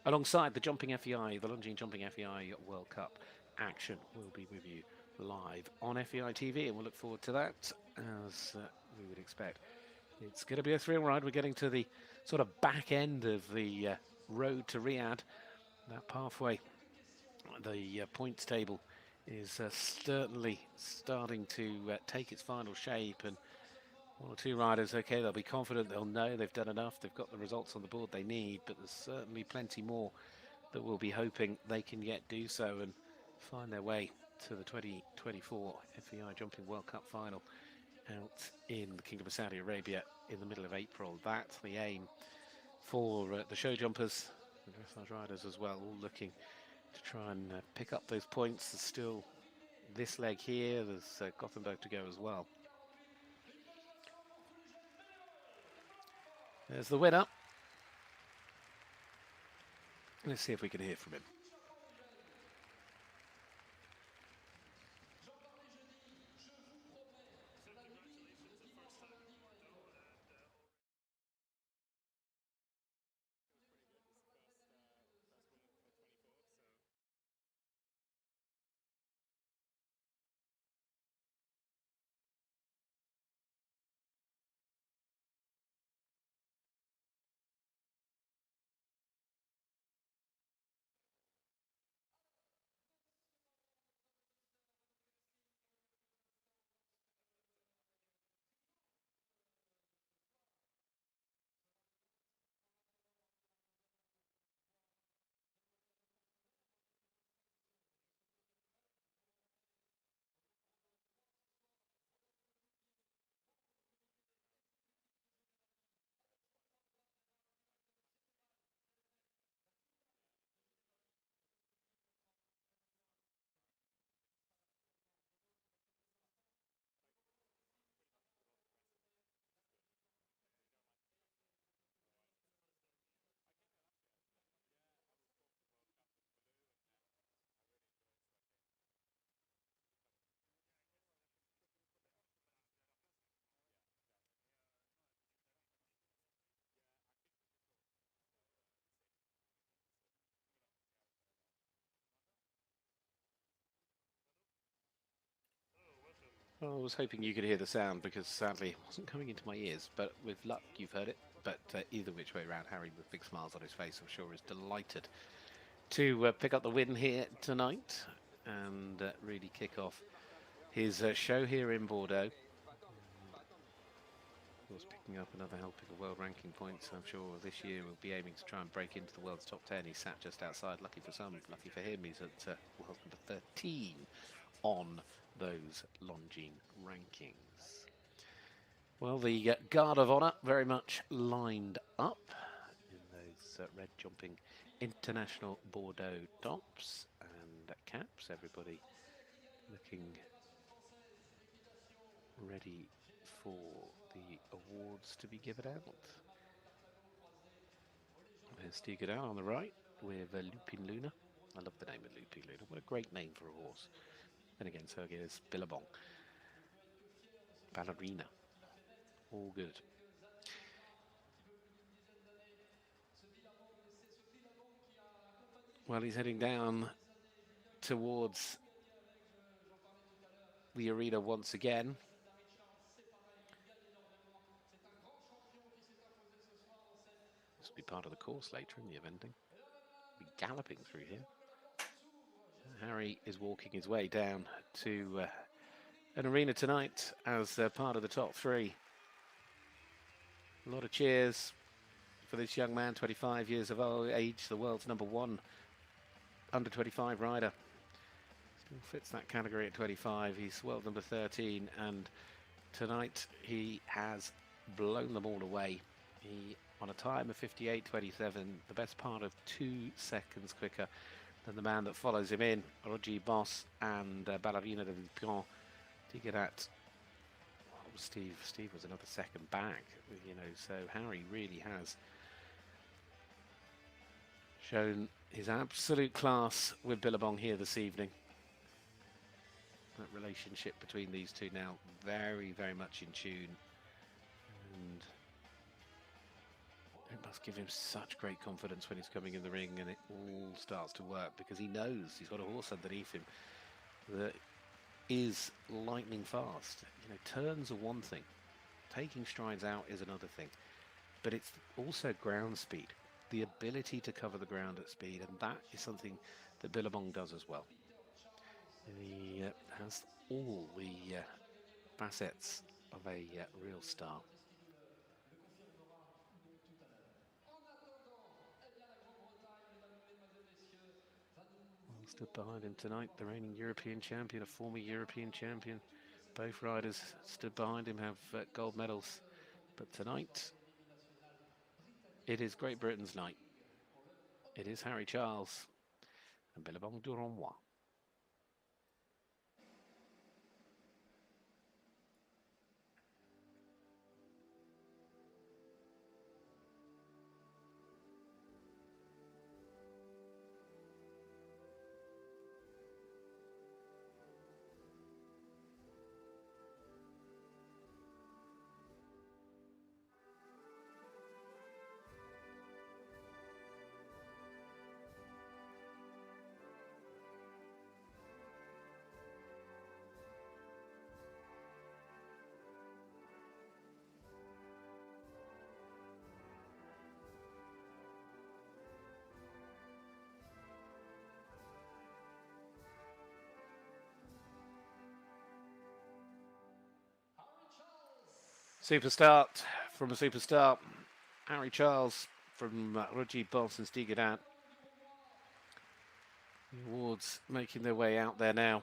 alongside the Jumping FEI, the Longines Jumping FEI World Cup action, will be with you live on FEI TV, and we'll look forward to that, as we would expect. It's going to be a thrill ride. We're getting to the sort of back end of the road to Riyadh. That pathway, the points table, is certainly starting to take its final shape, and 1 or 2 riders, okay, they'll be confident, they'll know they've done enough, they've got the results on the board they need, but there's certainly plenty more that will be hoping they can yet do so and find their way to the 2024 FEI Jumping World Cup final out in the Kingdom of Saudi Arabia in the middle of April. That's the aim for the show jumpers, the dressage riders as well, all looking to try and pick up those points. There's still this leg here, there's Gothenburg to go as well. There's the winner. Let's see if we can hear from him. Well, I was hoping you could hear the sound because sadly it wasn't coming into my ears, but with luck you've heard it. But either which way around, Harrie with big smiles on his face, I'm sure is delighted to pick up the win here tonight and really kick off his show here in Bordeaux. Of course, picking up another helping of world ranking points. I'm sure this year we'll be aiming to try and break into the world's top 10. He sat just outside, lucky for some, lucky for him. He's at world number 13 on those Longines rankings. Well, the Guard of Honour very much lined up in those red jumping international Bordeaux tops and caps. Everybody looking ready for the awards to be given out. There's Steve Godin on the right with Lupin Luna. I love the name of Lupin Luna. What a great name for a horse. And again, so here's Billabong. Ballerina. All good. Well, he's heading down towards the arena once again. This will be part of the course later in the eventing. Be galloping through here. Harrie is walking his way down to an arena tonight as part of the top three. A lot of cheers for this young man, 25 years of age, the world's #1 under 25 rider. Still fits that category at 25. He's world number 13, and tonight he has blown them all away. He on a time of 58.27, the best part of 2 seconds quicker than the man that follows him in, Roger Bost and Ballerina de Luca. To get at Steve was another second back, you know, so Harrie really has shown his absolute class with Billabong here this evening. That relationship between these two now very, very much in tune, and it must give him such great confidence when he's coming in the ring and it all starts to work, because he knows he's got a horse underneath him that is lightning fast. You know, turns are one thing, taking strides out is another thing, but it's also ground speed, the ability to cover the ground at speed, and that is something that Billabong does as well. He has all the facets of a real star. Stood behind him tonight, the reigning European champion, a former European champion. Both riders stood behind him, have gold medals. But tonight, it is Great Britain's night. It is Harrie Charles and Billabong du Renoi. Super start from a superstar. Harrie Charles from Rodrigo, Bost and Stigedat. The awards making their way out there now.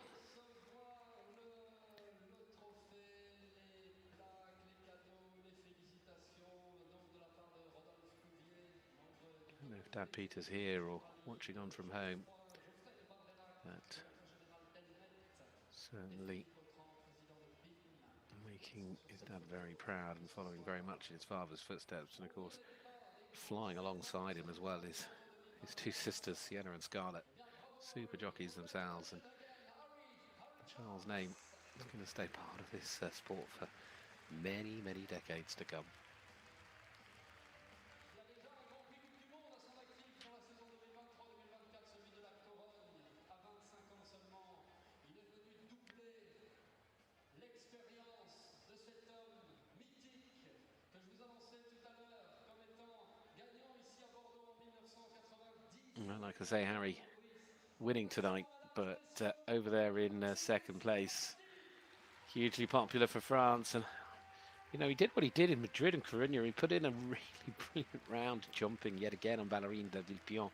I don't know if Dad Peter's here or watching on from home. But certainly making his dad very proud and following very much in his father's footsteps. And of course, flying alongside him as well is his two sisters, Sienna and Scarlett. Super jockeys themselves, and Charles' name is going to stay part of this sport for many, many decades to come. Well, like I say, Harrie winning tonight, but over there in second place. Hugely popular for France, and you know, he did what he did in Madrid and Coruña. He put in a really brilliant round jumping yet again on Ballerine de Villepillon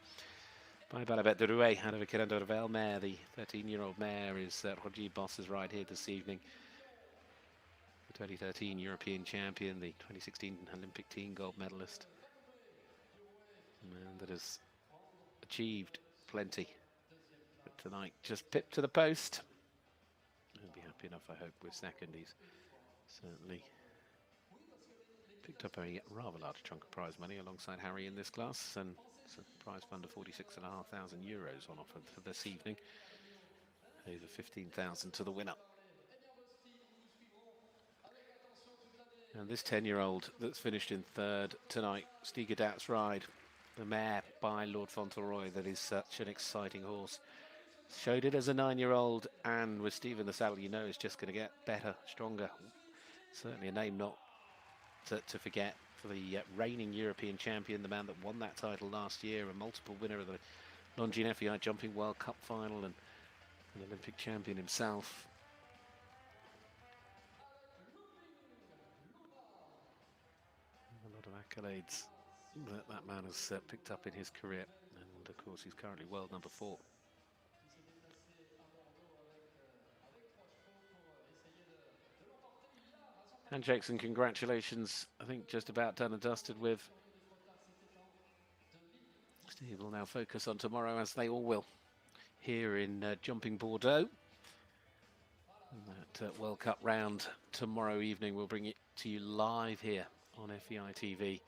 by Balabet de Rouet out of a Querendorvel mare. The 13-year-old mare is Roger Boss's ride here this evening. The 2013 European champion, the 2016 Olympic team gold medalist. A man that has achieved plenty. But tonight, just pipped to the post. He'll be happy enough, I hope, with second. He's certainly picked up a rather large chunk of prize money alongside Harrie in this class, and it's a prize fund of €46,500 on offer for this evening. Over 15,000 to the winner. And this 10-year-old that's finished in third tonight, Stigedat's ride, the mare by Lord Fauntleroy, that is such an exciting horse. Showed it as a 9-year-old, and with Stephen the saddle, you know, it's just going to get better, stronger. Certainly a name not to forget for the reigning European champion, the man that won that title last year, a multiple winner of the Longines FEI Jumping World Cup final, and an Olympic champion himself. A lot of accolades that man has picked up in his career, and of course he's currently world number 4. Handshakes and congratulations, I think, just about done and dusted with. Steve will now focus on tomorrow, as they all will, here in Jumping Bordeaux. And that World Cup round tomorrow evening, we'll bring it to you live here on FEI TV.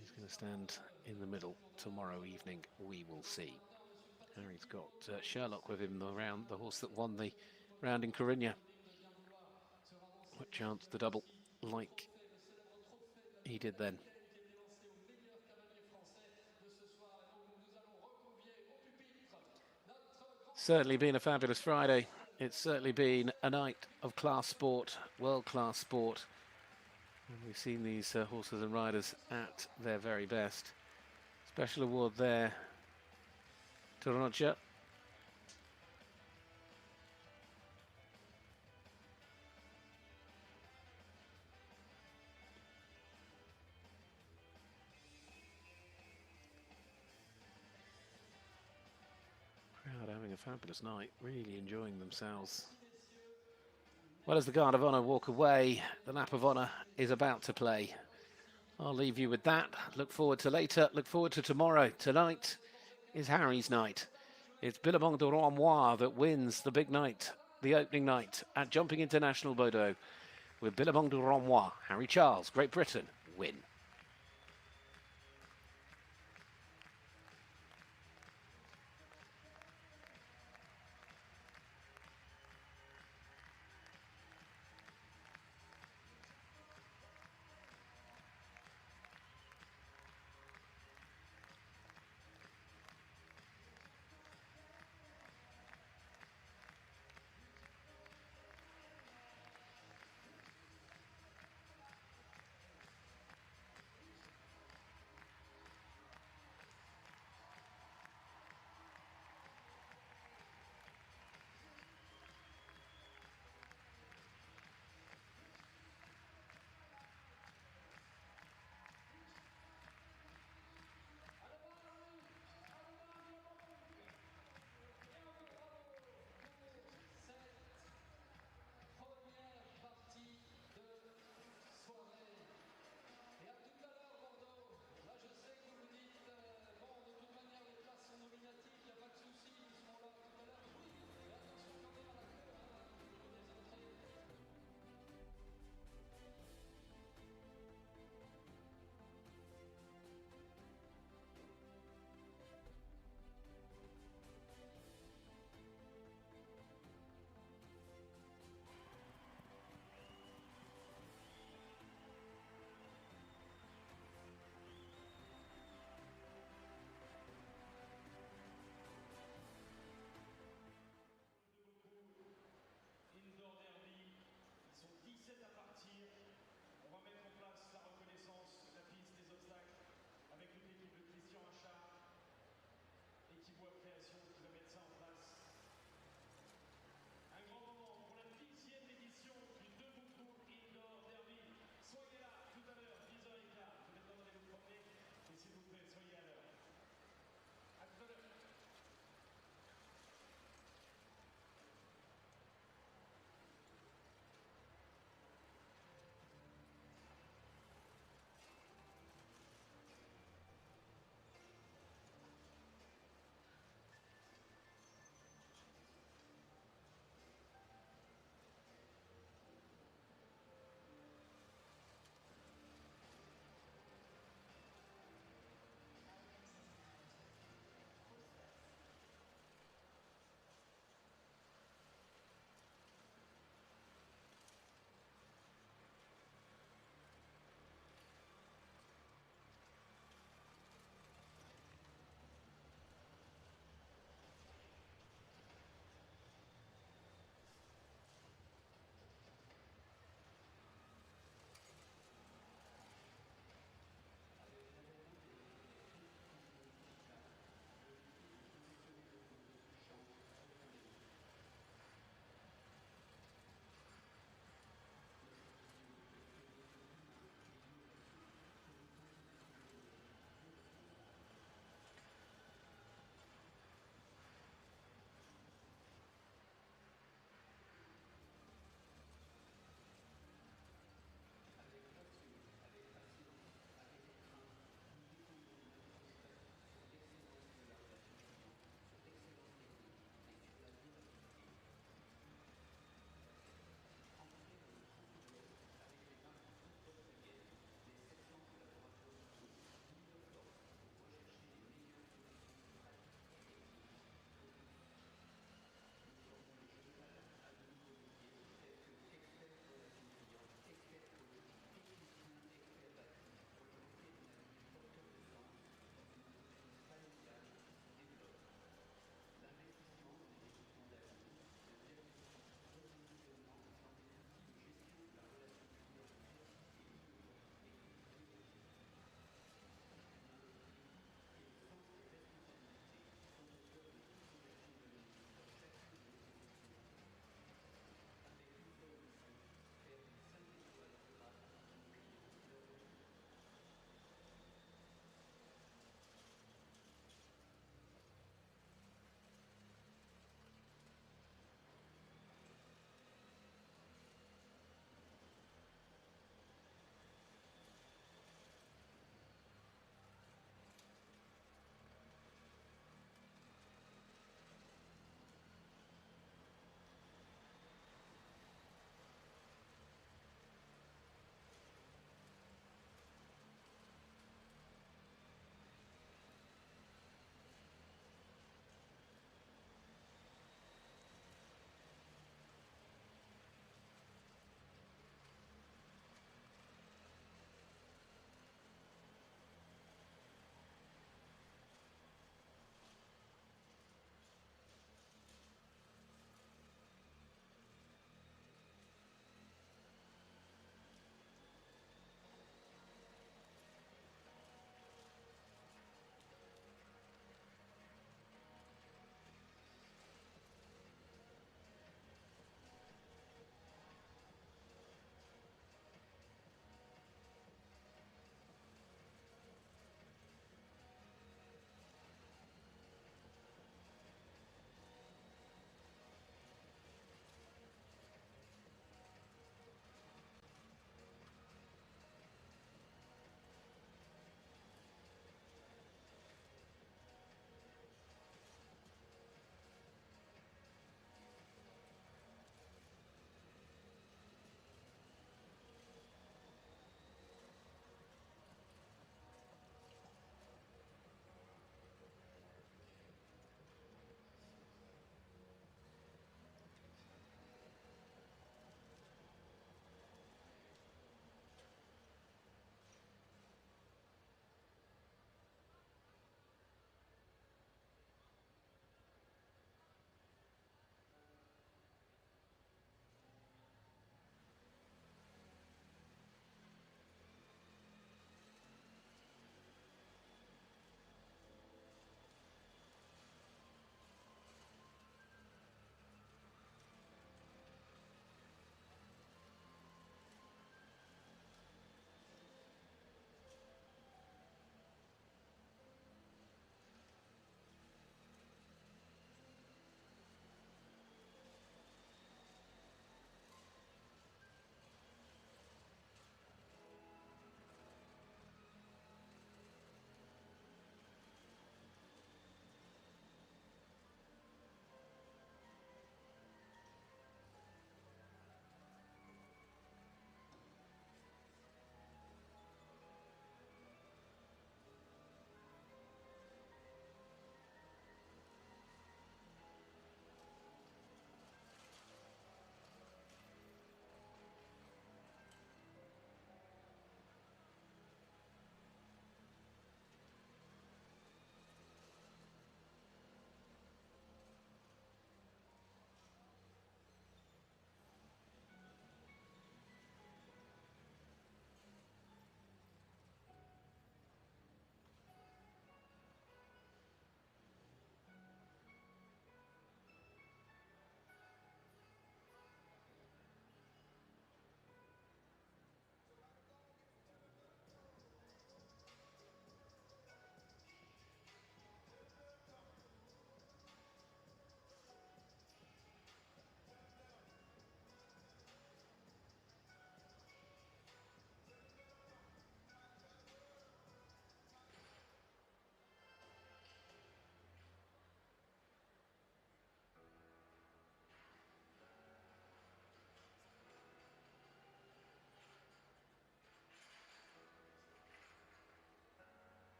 He's going to stand in the middle tomorrow evening, we will see. Harrie's got Sherlock with him, the horse that won the round in Coruña. What chance the double, like he did then. Certainly been a fabulous Friday. It's certainly been a night of class sport, world-class sport. And we've seen these horses and riders at their very best. Special award there to Roger. Having a fabulous night, really enjoying themselves. Well, as the Guard of Honour walk away, the Lap of Honour is about to play. I'll leave you with that. Look forward to later. Look forward to tomorrow. Tonight is Harrie's night. It's Billabong de Romois that wins the big night, the opening night at Jumping International Bordeaux. With Billabong de Romois, Harrie Charles, Great Britain, win.